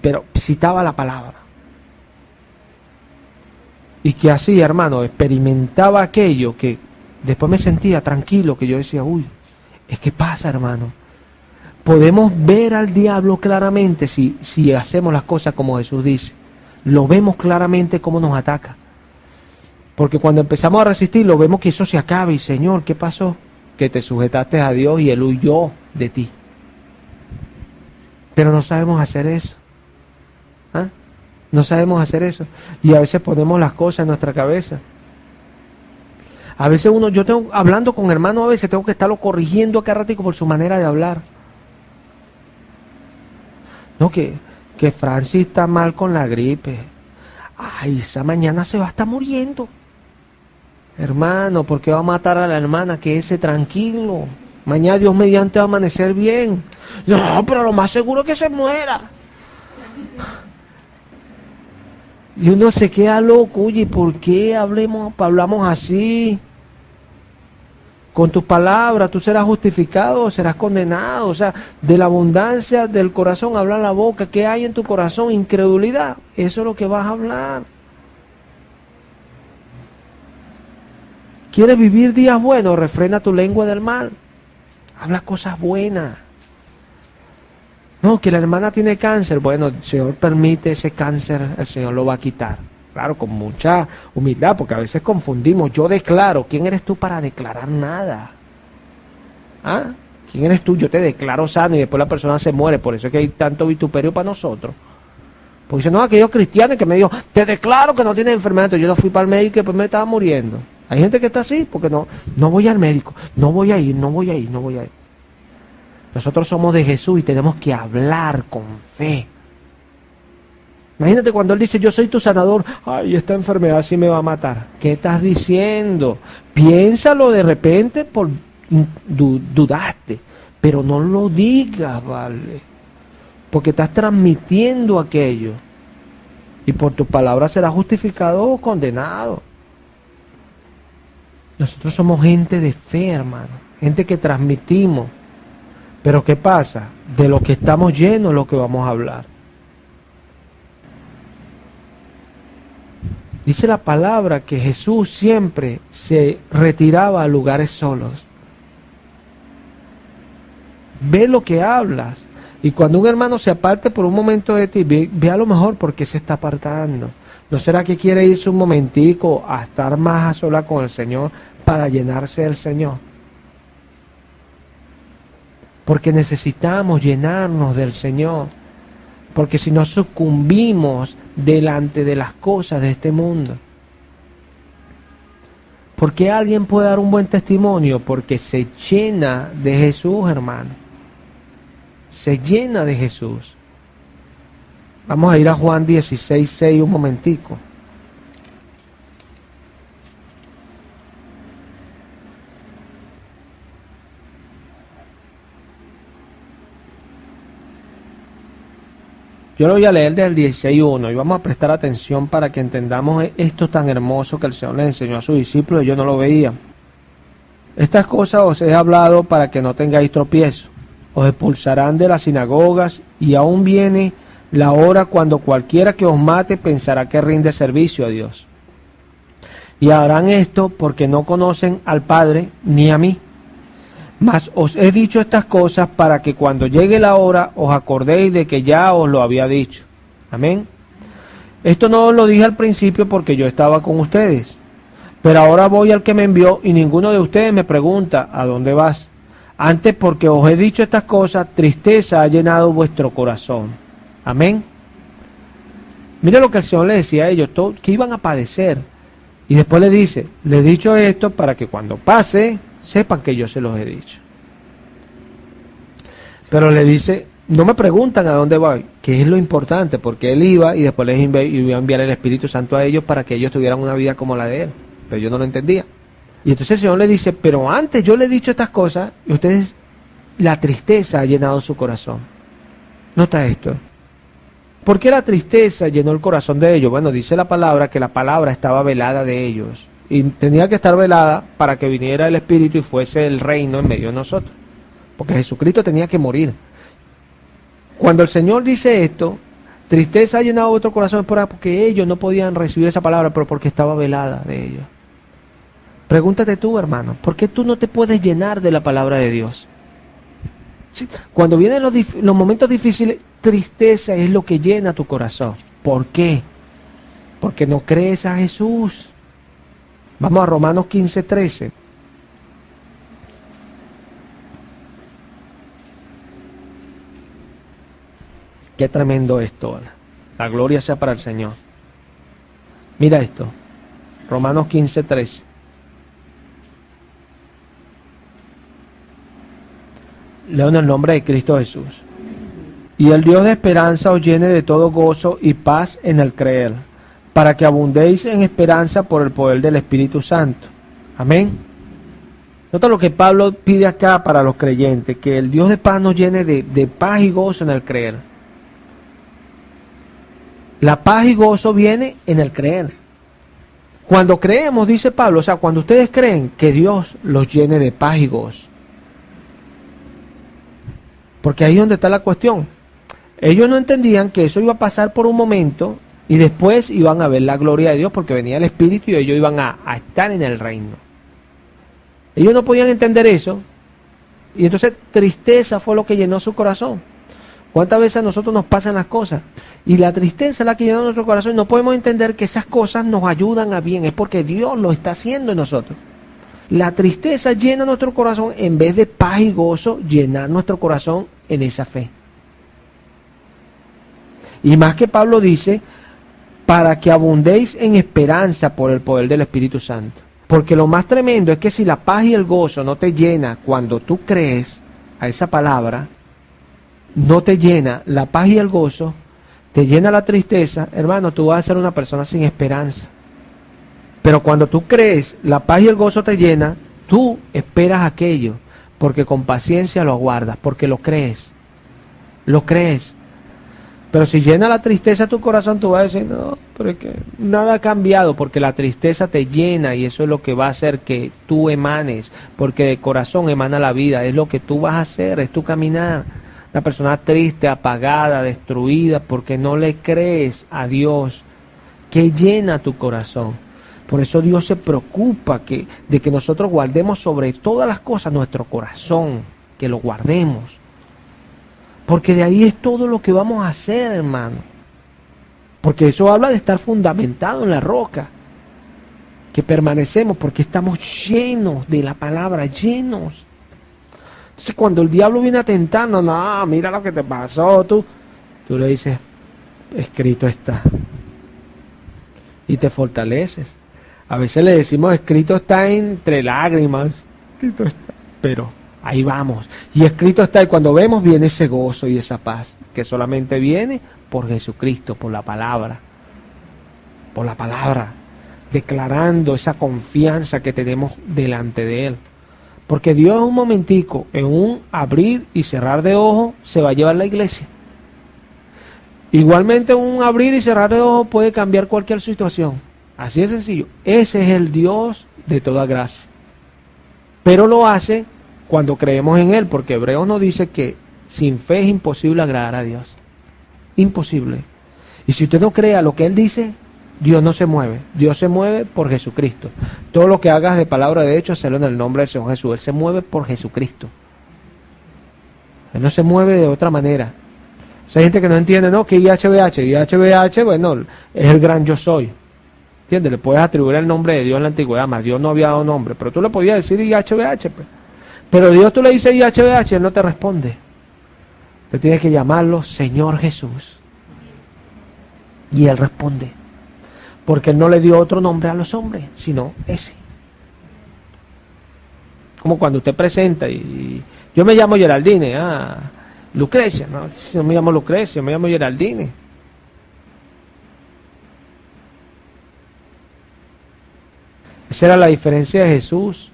Pero citaba la palabra. Y que así, hermano, experimentaba aquello que después me sentía tranquilo, que yo decía, uy, es que pasa, hermano. Podemos ver al diablo claramente si hacemos las cosas como Jesús dice. Lo vemos claramente cómo nos ataca. Porque cuando empezamos a resistir, lo vemos que eso se acaba. Y Señor, ¿qué pasó? Que te sujetaste a Dios y Él huyó de ti. Pero no sabemos hacer eso. ¿Ah? No sabemos hacer eso. Y a veces ponemos las cosas en nuestra cabeza. A veces hablando con hermanos, a veces tengo que estarlo corrigiendo acá ratico por su manera de hablar. No, que Francis está mal con la gripe. Ay, esa mañana se va a estar muriendo. Hermano, ¿por qué va a matar a la hermana? Quédese tranquilo. Mañana Dios mediante va a amanecer bien. No, pero lo más seguro es que se muera. Y uno se queda loco. Oye, ¿por qué hablamos así? Con tus palabras tú serás justificado o serás condenado. O sea, de la abundancia del corazón habla la boca. ¿Qué hay en tu corazón? Incredulidad. Eso es lo que vas a hablar. ¿Quieres vivir días buenos? Refrena tu lengua del mal. Habla cosas buenas. No, que la hermana tiene cáncer. Bueno, el Señor permite ese cáncer, el Señor lo va a quitar. Claro, con mucha humildad, porque a veces confundimos. Yo declaro. ¿Quién eres tú para declarar nada? ¿Ah? ¿Quién eres tú? Yo te declaro sano y después la persona se muere. Por eso es que hay tanto vituperio para nosotros. Porque dicen, no, aquellos cristianos que me dijo, te declaro que no tienes enfermedad. Entonces yo no fui para el médico y después me estaba muriendo. Hay gente que está así, porque no voy al médico, no voy a ir. Nosotros somos de Jesús y tenemos que hablar con fe. Imagínate cuando Él dice, yo soy tu sanador, ay, esta enfermedad sí me va a matar. ¿Qué estás diciendo? Piénsalo de repente, dudaste, pero no lo digas, ¿vale? Porque estás transmitiendo aquello. Y por tu palabra serás justificado o condenado. Nosotros somos gente de fe, hermano. Gente que transmitimos. Pero ¿qué pasa? De lo que estamos llenos es lo que vamos a hablar. Dice la palabra que Jesús siempre se retiraba a lugares solos. Ve lo que hablas. Y cuando un hermano se aparte por un momento de ti, ve a lo mejor por qué se está apartando. ¿No será que quiere irse un momentico a estar más a sola con el Señor para llenarse del Señor? Porque necesitamos llenarnos del Señor. Porque si no sucumbimos delante de las cosas de este mundo. ¿Por qué alguien puede dar un buen testimonio? Porque se llena de Jesús, hermano. Se llena de Jesús. Vamos a ir a Juan 16:6 un momentico. Yo lo voy a leer desde el 16:1 y vamos a prestar atención para que entendamos esto tan hermoso que el Señor le enseñó a sus discípulos y yo no lo veía. Estas cosas os he hablado para que no tengáis tropiezo. Os expulsarán de las sinagogas y aún viene la hora cuando cualquiera que os mate pensará que rinde servicio a Dios. Y harán esto porque no conocen al Padre ni a mí. Mas os he dicho estas cosas para que cuando llegue la hora os acordéis de que ya os lo había dicho. Amén. Esto no os lo dije al principio porque yo estaba con ustedes. Pero ahora voy al que me envió y ninguno de ustedes me pregunta ¿a dónde vas? Antes porque os he dicho estas cosas, tristeza ha llenado vuestro corazón. Amén. Mira lo que el Señor le decía a ellos, que iban a padecer. Y después le dice, les he dicho esto para que cuando pase, sepan que yo se los he dicho. Pero le dice, no me preguntan a dónde voy, que es lo importante, porque Él iba y después les iba a enviar el Espíritu Santo a ellos para que ellos tuvieran una vida como la de Él. Pero yo no lo entendía. Y entonces el Señor le dice, pero antes yo le he dicho estas cosas y ustedes, la tristeza ha llenado su corazón. Nota esto. ¿Por qué la tristeza llenó el corazón de ellos? Bueno, dice la palabra que la palabra estaba velada de ellos. Y tenía que estar velada para que viniera el Espíritu y fuese el reino en medio de nosotros. Porque Jesucristo tenía que morir. Cuando el Señor dice esto, tristeza ha llenado vuestro corazón, porque ellos no podían recibir esa palabra, pero porque estaba velada de ellos. Pregúntate tú, hermano, ¿por qué tú no te puedes llenar de la palabra de Dios? ¿Sí? Cuando vienen los momentos difíciles, tristeza es lo que llena tu corazón. ¿Por qué? Porque no crees a Jesús. Vamos a Romanos 15:13. Qué tremendo esto. La gloria sea para el Señor. Mira esto. Romanos 15:13. Leo en el nombre de Cristo Jesús. Y el Dios de esperanza os llene de todo gozo y paz en el creer, para que abundéis en esperanza por el poder del Espíritu Santo. Amén. Nota lo que Pablo pide acá para los creyentes, que el Dios de paz nos llene de paz y gozo en el creer. La paz y gozo viene en el creer. Cuando creemos, dice Pablo, o sea, cuando ustedes creen, que Dios los llene de paz y gozo. Porque ahí es donde está la cuestión. Ellos no entendían que eso iba a pasar por un momento y después iban a ver la gloria de Dios porque venía el Espíritu y ellos iban a estar en el reino. Ellos no podían entender eso y entonces tristeza fue lo que llenó su corazón. ¿Cuántas veces a nosotros nos pasan las cosas? Y la tristeza es la que llenó nuestro corazón y no podemos entender que esas cosas nos ayudan a bien. Es porque Dios lo está haciendo en nosotros. La tristeza llena nuestro corazón en vez de paz y gozo, llenar nuestro corazón en esa fe. Y más que Pablo dice, para que abundéis en esperanza por el poder del Espíritu Santo. Porque lo más tremendo es que si la paz y el gozo no te llena cuando tú crees a esa palabra, no te llena la paz y el gozo, te llena la tristeza, hermano, tú vas a ser una persona sin esperanza. Pero cuando tú crees, la paz y el gozo te llena, tú esperas aquello, porque con paciencia lo aguardas, porque lo crees. Lo crees. Pero si llena la tristeza tu corazón, tú vas a decir, no, pero es que nada ha cambiado, porque la tristeza te llena y eso es lo que va a hacer que tú emanes, porque de corazón emana la vida, es lo que tú vas a hacer, es tu caminar. Una persona triste, apagada, destruida, porque no le crees a Dios, que llena tu corazón. Por eso Dios se preocupa de que nosotros guardemos sobre todas las cosas nuestro corazón, que lo guardemos. Porque de ahí es todo lo que vamos a hacer, hermano. Porque eso habla de estar fundamentado en la roca. Que permanecemos porque estamos llenos de la palabra, llenos. Entonces cuando el diablo viene a tentarnos, no, mira lo que te pasó, tú le dices, escrito está. Y te fortaleces. A veces le decimos, escrito está entre lágrimas. Escrito está. Pero ahí vamos. Y escrito está, y cuando vemos viene ese gozo y esa paz, que solamente viene por Jesucristo, por la palabra. Por la palabra. Declarando esa confianza que tenemos delante de Él. Porque Dios en un momentico, en un abrir y cerrar de ojos, se va a llevar la iglesia. Igualmente un abrir y cerrar de ojos puede cambiar cualquier situación. Así de sencillo. Ese es el Dios de toda gracia. Pero lo hace cuando creemos en Él, porque Hebreos nos dice que sin fe es imposible agradar a Dios. Imposible. Y si usted no cree a lo que Él dice, Dios no se mueve. Dios se mueve por Jesucristo. Todo lo que hagas de palabra de hecho, hazlo en el nombre del Señor Jesús. Él se mueve por Jesucristo. Él no se mueve de otra manera. O sea, hay gente que no entiende, ¿no? Que IHBH, bueno, es el gran yo soy. ¿Entiendes? Le puedes atribuir el nombre de Dios en la antigüedad, más Dios no había dado nombre, pero tú le podías decir IHBH, pues. Pero Dios tú le dices IHBH, Él no te responde. Te tienes que llamarlo Señor Jesús. Y Él responde. Porque Él no le dio otro nombre a los hombres, sino ese. Como cuando usted presenta y yo me llamo Geraldine, Lucrecia, no, yo me llamo Lucrecia, me llamo Geraldine. Esa era la diferencia de Jesús,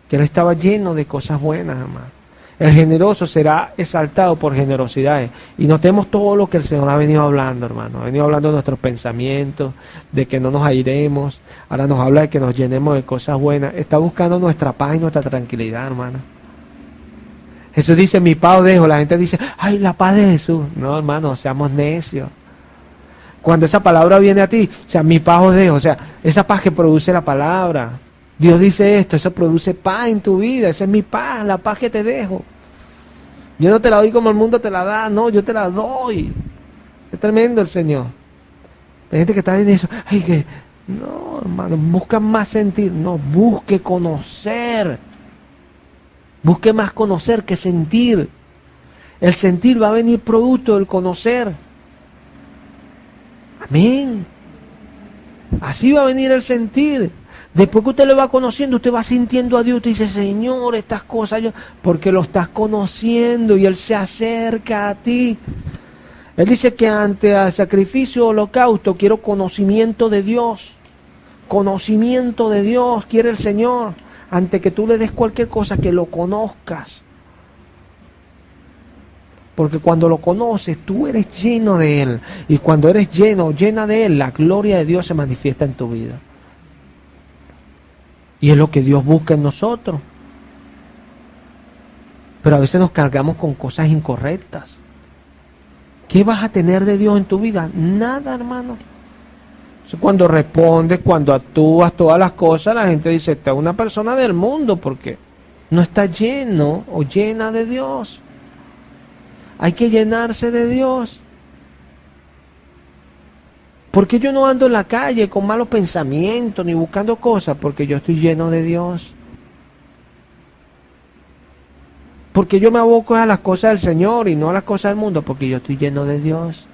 que Él estaba lleno de cosas buenas, hermano. El generoso será exaltado por generosidades. Y notemos todo lo que el Señor ha venido hablando, hermano. Ha venido hablando de nuestros pensamientos, de que no nos airemos. Ahora nos habla de que nos llenemos de cosas buenas. Está buscando nuestra paz y nuestra tranquilidad, hermano. Jesús dice, mi paz os dejo. La gente dice, ay, la paz de Jesús. No, hermano, seamos necios. Cuando esa palabra viene a ti, o sea, mi paz os dejo, o sea, esa paz que produce la palabra. Dios dice esto, eso produce paz en tu vida, esa es mi paz, la paz que te dejo. Yo no te la doy como el mundo te la da, no, yo te la doy. Es tremendo el Señor. Hay gente que está en eso, ay, que, no, hermano, busca más sentir, no, busque conocer. Busque más conocer que sentir. El sentir va a venir producto del conocer. Amén. Así va a venir el sentir. Después que usted lo va conociendo, usted va sintiendo a Dios. Usted dice, Señor, estas cosas, porque lo estás conociendo y Él se acerca a ti. Él dice que ante el sacrificio holocausto quiero conocimiento de Dios. Conocimiento de Dios quiere el Señor. Ante que tú le des cualquier cosa, que lo conozcas. Porque cuando lo conoces, tú eres lleno de Él. Y cuando eres llena de Él, la gloria de Dios se manifiesta en tu vida. Y es lo que Dios busca en nosotros. Pero a veces nos cargamos con cosas incorrectas. ¿Qué vas a tener de Dios en tu vida? Nada, hermano. Cuando respondes, cuando actúas todas las cosas, la gente dice, esta es una persona del mundo, porque no está lleno o llena de Dios. Hay que llenarse de Dios. ¿Por qué yo no ando en la calle con malos pensamientos ni buscando cosas? Porque yo estoy lleno de Dios. Porque yo me aboco a las cosas del Señor y no a las cosas del mundo, porque yo estoy lleno de Dios.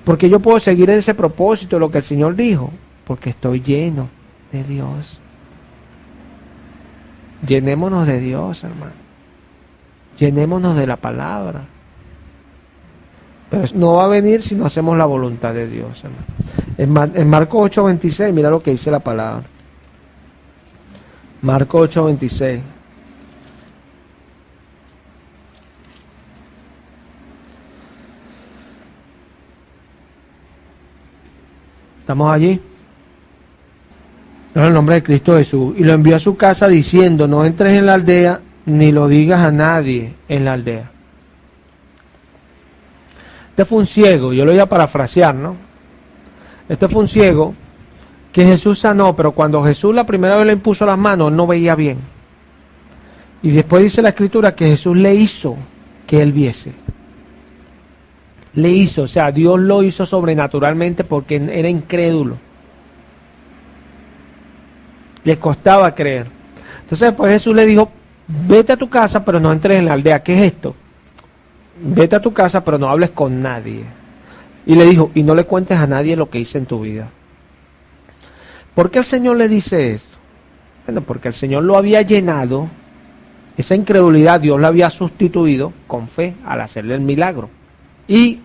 Porque yo puedo seguir en ese propósito, lo que el Señor dijo, porque estoy lleno de Dios. Llenémonos de Dios, hermano. Llenémonos de la palabra. Pero no va a venir si no hacemos la voluntad de Dios, hermano. En Marcos 8:26, mira lo que dice la palabra. Marcos 8:26. ¿Estamos allí? En el nombre de Cristo Jesús. Y lo envió a su casa diciendo, no entres en la aldea, ni lo digas a nadie en la aldea. Este fue un ciego, yo lo voy a parafrasear, ¿no? Este fue un ciego que Jesús sanó, pero cuando Jesús la primera vez le impuso las manos, no veía bien. Y después dice la Escritura que Jesús le hizo que él viese. Le hizo, o sea, Dios lo hizo sobrenaturalmente porque era incrédulo. Le costaba creer. Entonces después Jesús le dijo, vete a tu casa, pero no entres en la aldea. ¿Qué es esto? Vete a tu casa, pero no hables con nadie. Y le dijo, y no le cuentes a nadie lo que hice en tu vida. ¿Por qué el Señor le dice esto? Bueno, porque el Señor lo había llenado, esa incredulidad Dios la había sustituido con fe al hacerle el milagro. Y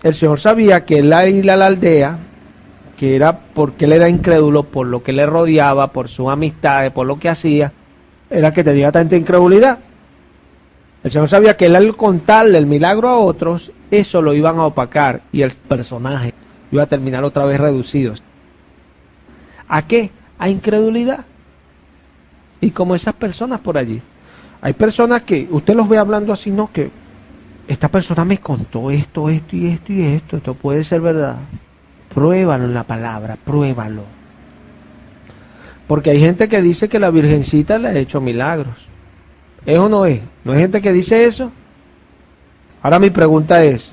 el Señor sabía que él ir a la aldea, que era porque él era incrédulo, por lo que le rodeaba, por sus amistades, por lo que hacía, era que tenía tanta incredulidad. El Señor sabía que él al contarle el milagro a otros, eso lo iban a opacar y el personaje iba a terminar otra vez reducido. ¿A qué? A incredulidad. Y como esas personas por allí. Hay personas que usted los ve hablando así, no, que esta persona me contó esto, esto y esto y esto. Esto puede ser verdad. Pruébalo en la palabra, pruébalo. Porque hay gente que dice que la Virgencita le ha hecho milagros. ¿Es o no es? ¿No hay gente que dice eso? Ahora mi pregunta es,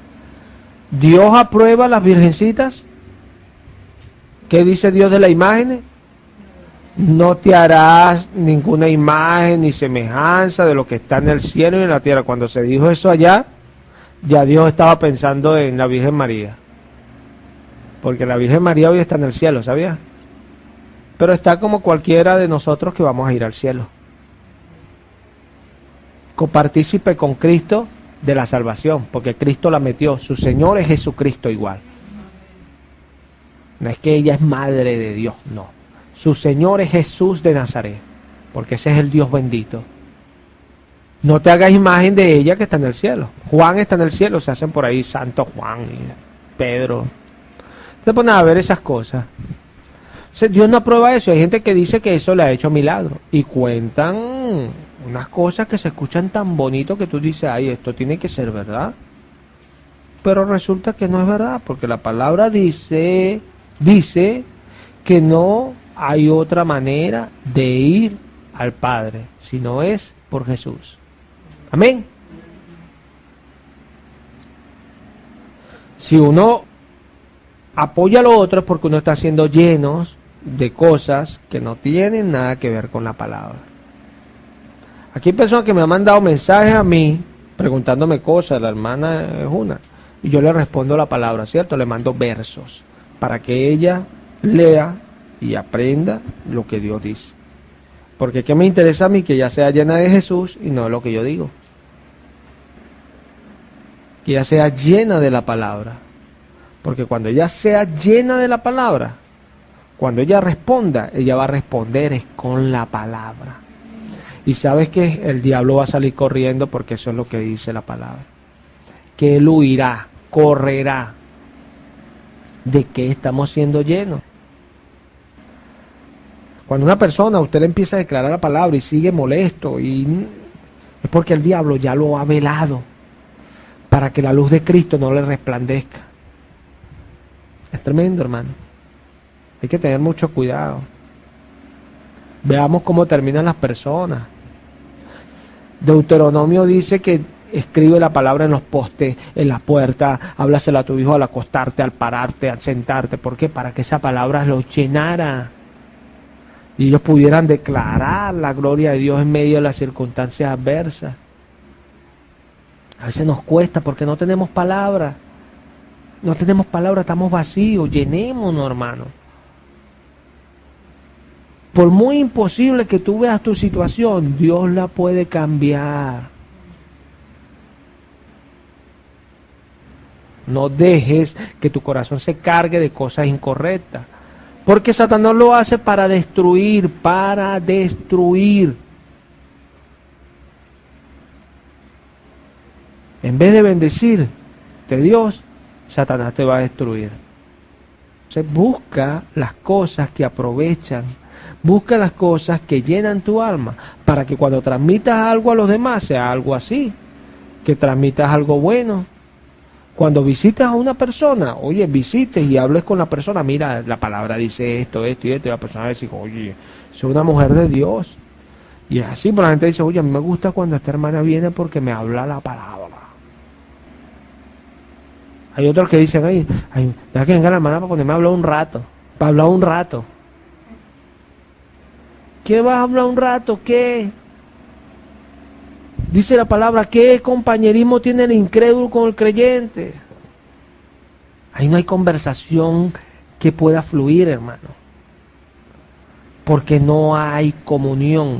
¿Dios aprueba las virgencitas? ¿Qué dice Dios de las imágenes? No te harás ninguna imagen ni semejanza de lo que está en el cielo y en la tierra. Cuando se dijo eso allá, ya Dios estaba pensando en la Virgen María. Porque la Virgen María hoy está en el cielo, ¿sabías? Pero está como cualquiera de nosotros que vamos a ir al cielo. Copartícipe con Cristo de la salvación, porque Cristo la metió. Su Señor es Jesucristo igual. No es que ella es madre de Dios, no. Su Señor es Jesús de Nazaret, porque ese es el Dios bendito. No te hagas imagen de ella que está en el cielo. Juan está en el cielo, se hacen por ahí Santo Juan y Pedro. Se ponen a ver esas cosas. Dios no aprueba eso. Hay gente que dice que eso le ha hecho milagro. Y cuentan unas cosas que se escuchan tan bonito que tú dices, ay, esto tiene que ser verdad. Pero resulta que no es verdad, porque la palabra dice que no hay otra manera de ir al Padre, si no es por Jesús. Amén. Si uno apoya a lo otro es porque uno está siendo llenos de cosas que no tienen nada que ver con la palabra. Aquí hay personas que me han mandado mensajes a mí preguntándome cosas, la hermana es una, y yo le respondo la palabra, ¿cierto? Le mando versos para que ella lea y aprenda lo que Dios dice. Porque ¿qué me interesa a mí? Que ella sea llena de Jesús y no de lo que yo digo. Que ella sea llena de la palabra. Porque cuando ella sea llena de la palabra, cuando ella responda, ella va a responder es con la palabra. Y sabes que el diablo va a salir corriendo porque eso es lo que dice la palabra. Que él huirá, correrá. ¿De qué estamos siendo llenos? Cuando una persona, usted le empieza a declarar la palabra y sigue molesto, y es porque el diablo ya lo ha velado para que la luz de Cristo no le resplandezca. Es tremendo, hermano. Hay que tener mucho cuidado. Veamos cómo terminan las personas. Deuteronomio dice que escribe la palabra en los postes, en la puerta, háblasela a tu hijo al acostarte, al pararte, al sentarte. ¿Por qué? Para que esa palabra los llenara y ellos pudieran declarar la gloria de Dios en medio de las circunstancias adversas. A veces nos cuesta porque no tenemos palabra. No tenemos palabra, estamos vacíos. Llenémonos, hermano. Por muy imposible que tú veas tu situación, Dios la puede cambiar. No dejes que tu corazón se cargue de cosas incorrectas. Porque Satanás lo hace para destruir, para destruir. En vez de bendecirte Dios, Satanás te va a destruir. Entonces busca las cosas que aprovechan, busca las cosas que llenan tu alma, para que cuando transmitas algo a los demás sea algo así, que transmitas algo bueno. Cuando visitas a una persona, oye, visites y hables con la persona, mira, la palabra dice esto, esto y esto, y la persona va a decir, oye, soy una mujer de Dios. Y es así, pero la gente dice, oye, a mí me gusta cuando esta hermana viene porque me habla la palabra. Hay otros que dicen, ay, deja que venga la hermana para ponerme a hablar un rato, para hablar un rato. ¿Qué vas a hablar un rato? ¿Qué? Dice la palabra, ¿qué compañerismo tiene el incrédulo con el creyente? Ahí no hay conversación que pueda fluir, hermano. Porque no hay comunión.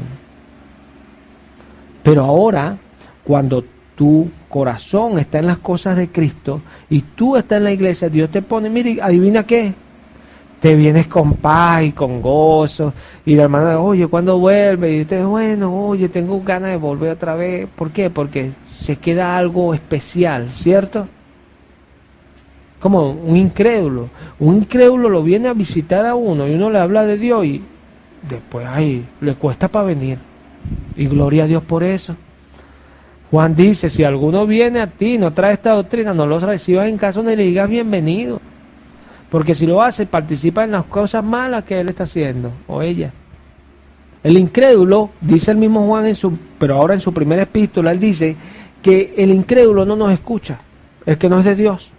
Pero ahora, cuando tu corazón está en las cosas de Cristo y tú estás en la iglesia, Dios te pone, mire, adivina qué, te vienes con paz y con gozo, y la hermana, oye, ¿cuándo vuelve? Y usted, bueno, oye, tengo ganas de volver otra vez. ¿Por qué? Porque se queda algo especial, ¿cierto? Como un incrédulo lo viene a visitar a uno y uno le habla de Dios y después ahí le cuesta para venir, y gloria a Dios por eso. Juan dice, si alguno viene a ti y no trae esta doctrina, no lo recibas en casa ni le digas bienvenido. Porque si lo hace, participa en las cosas malas que él está haciendo, o ella. El incrédulo, dice el mismo Juan, pero ahora en su primera epístola, él dice que el incrédulo no nos escucha, el que no es de Dios.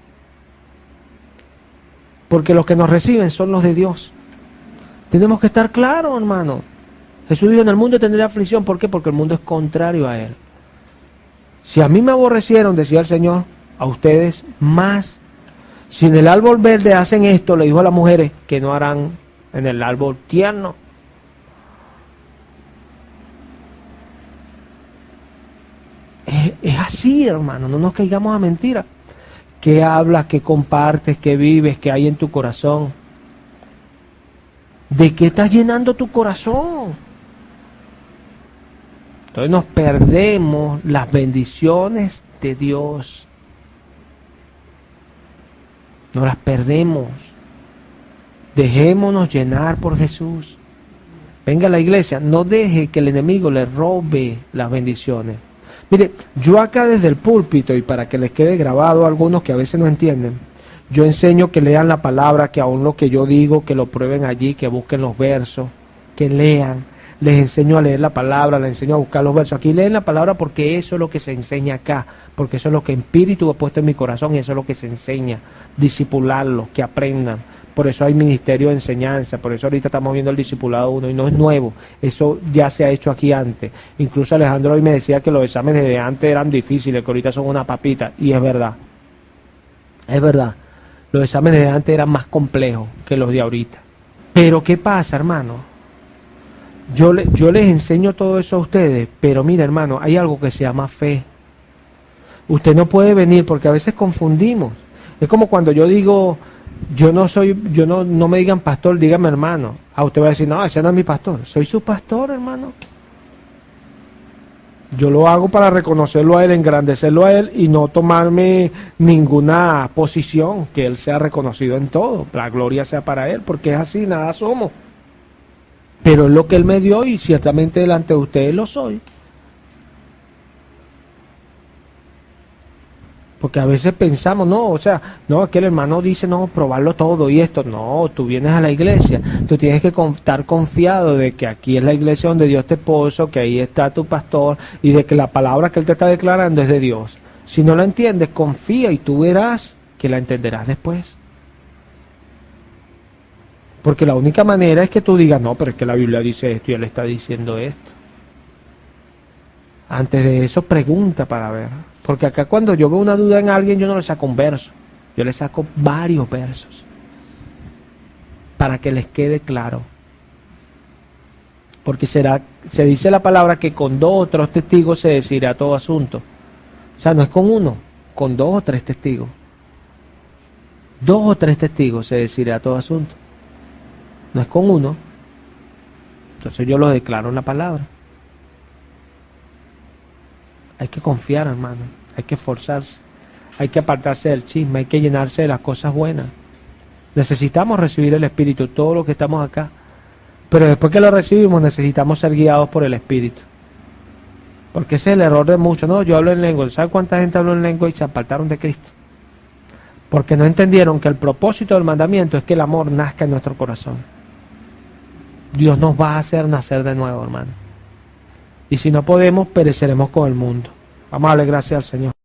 Porque los que nos reciben son los de Dios. Tenemos que estar claros, hermano. Jesús dijo, en el mundo tendré aflicción. ¿Por qué? Porque el mundo es contrario a él. Si a mí me aborrecieron, decía el Señor, a ustedes más. Si en el árbol verde hacen esto, le dijo a las mujeres, que no harán en el árbol tierno. Es así, hermano, no nos caigamos a mentiras. ¿Qué hablas, qué compartes, qué vives, qué hay en tu corazón? ¿De qué estás llenando tu corazón? Entonces nos perdemos las bendiciones de Dios. Nos las perdemos. Dejémonos llenar por Jesús. Venga a la iglesia, no deje que el enemigo le robe las bendiciones. Mire, yo acá desde el púlpito, y para que les quede grabado a algunos que a veces no entienden, yo enseño que lean la palabra, que aún lo que yo digo, que lo prueben allí, que busquen los versos, que lean. Les enseño a leer la palabra, les enseño a buscar los versos. Aquí leen la palabra porque eso es lo que se enseña acá, porque eso es lo que Espíritu ha puesto en mi corazón y eso es lo que se enseña, discipularlos, que aprendan. Por eso hay ministerio de enseñanza, por eso ahorita estamos viendo el discipulado 1 y no es nuevo, eso ya se ha hecho aquí antes. Incluso Alejandro hoy me decía que los exámenes de antes eran difíciles, que ahorita son una papita, y es verdad, los exámenes de antes eran más complejos que los de ahorita. Pero ¿qué pasa, hermano? Yo les enseño todo eso a ustedes, pero mira, hermano, hay algo que se llama fe. Usted no puede venir porque a veces confundimos. Es como cuando yo digo, no me digan pastor, dígame hermano. A usted va a decir, no, ese no es mi pastor. Soy su pastor, hermano. Yo lo hago para reconocerlo a él, engrandecerlo a él y no tomarme ninguna posición, que él sea reconocido en todo. La gloria sea para él, porque es así, nada somos. Pero es lo que él me dio y ciertamente delante de ustedes lo soy. Porque a veces pensamos, no, aquel hermano dice, no, probarlo todo y esto. No, tú vienes a la iglesia, tú tienes que estar confiado de que aquí es la iglesia donde Dios te puso, que ahí está tu pastor y de que la palabra que él te está declarando es de Dios. Si no la entiendes, confía y tú verás que la entenderás después. Porque la única manera es que tú digas, no, pero es que la Biblia dice esto y él está diciendo esto. Antes de eso, pregunta para ver. Porque acá cuando yo veo una duda en alguien, yo no le saco un verso. Yo le saco varios versos. Para que les quede claro. Porque se dice la palabra que con 2 o 3 testigos se decidirá todo asunto. O sea, no es con uno, con 2 o 3 testigos. 2 o 3 testigos se decidirá todo asunto. No es con uno. Entonces yo lo declaro en la palabra. Hay que confiar, hermano. Hay que esforzarse. Hay que apartarse del chisme. Hay que llenarse de las cosas buenas. Necesitamos recibir el Espíritu, todos los que estamos acá. Pero después que lo recibimos, necesitamos ser guiados por el Espíritu. Porque ese es el error de muchos. No, yo hablo en lengua. ¿Sabe cuánta gente habló en lengua y se apartaron de Cristo? Porque no entendieron que el propósito del mandamiento es que el amor nazca en nuestro corazón. Dios nos va a hacer nacer de nuevo, hermano. Y si no podemos, pereceremos con el mundo. Vamos a darle gracias al Señor.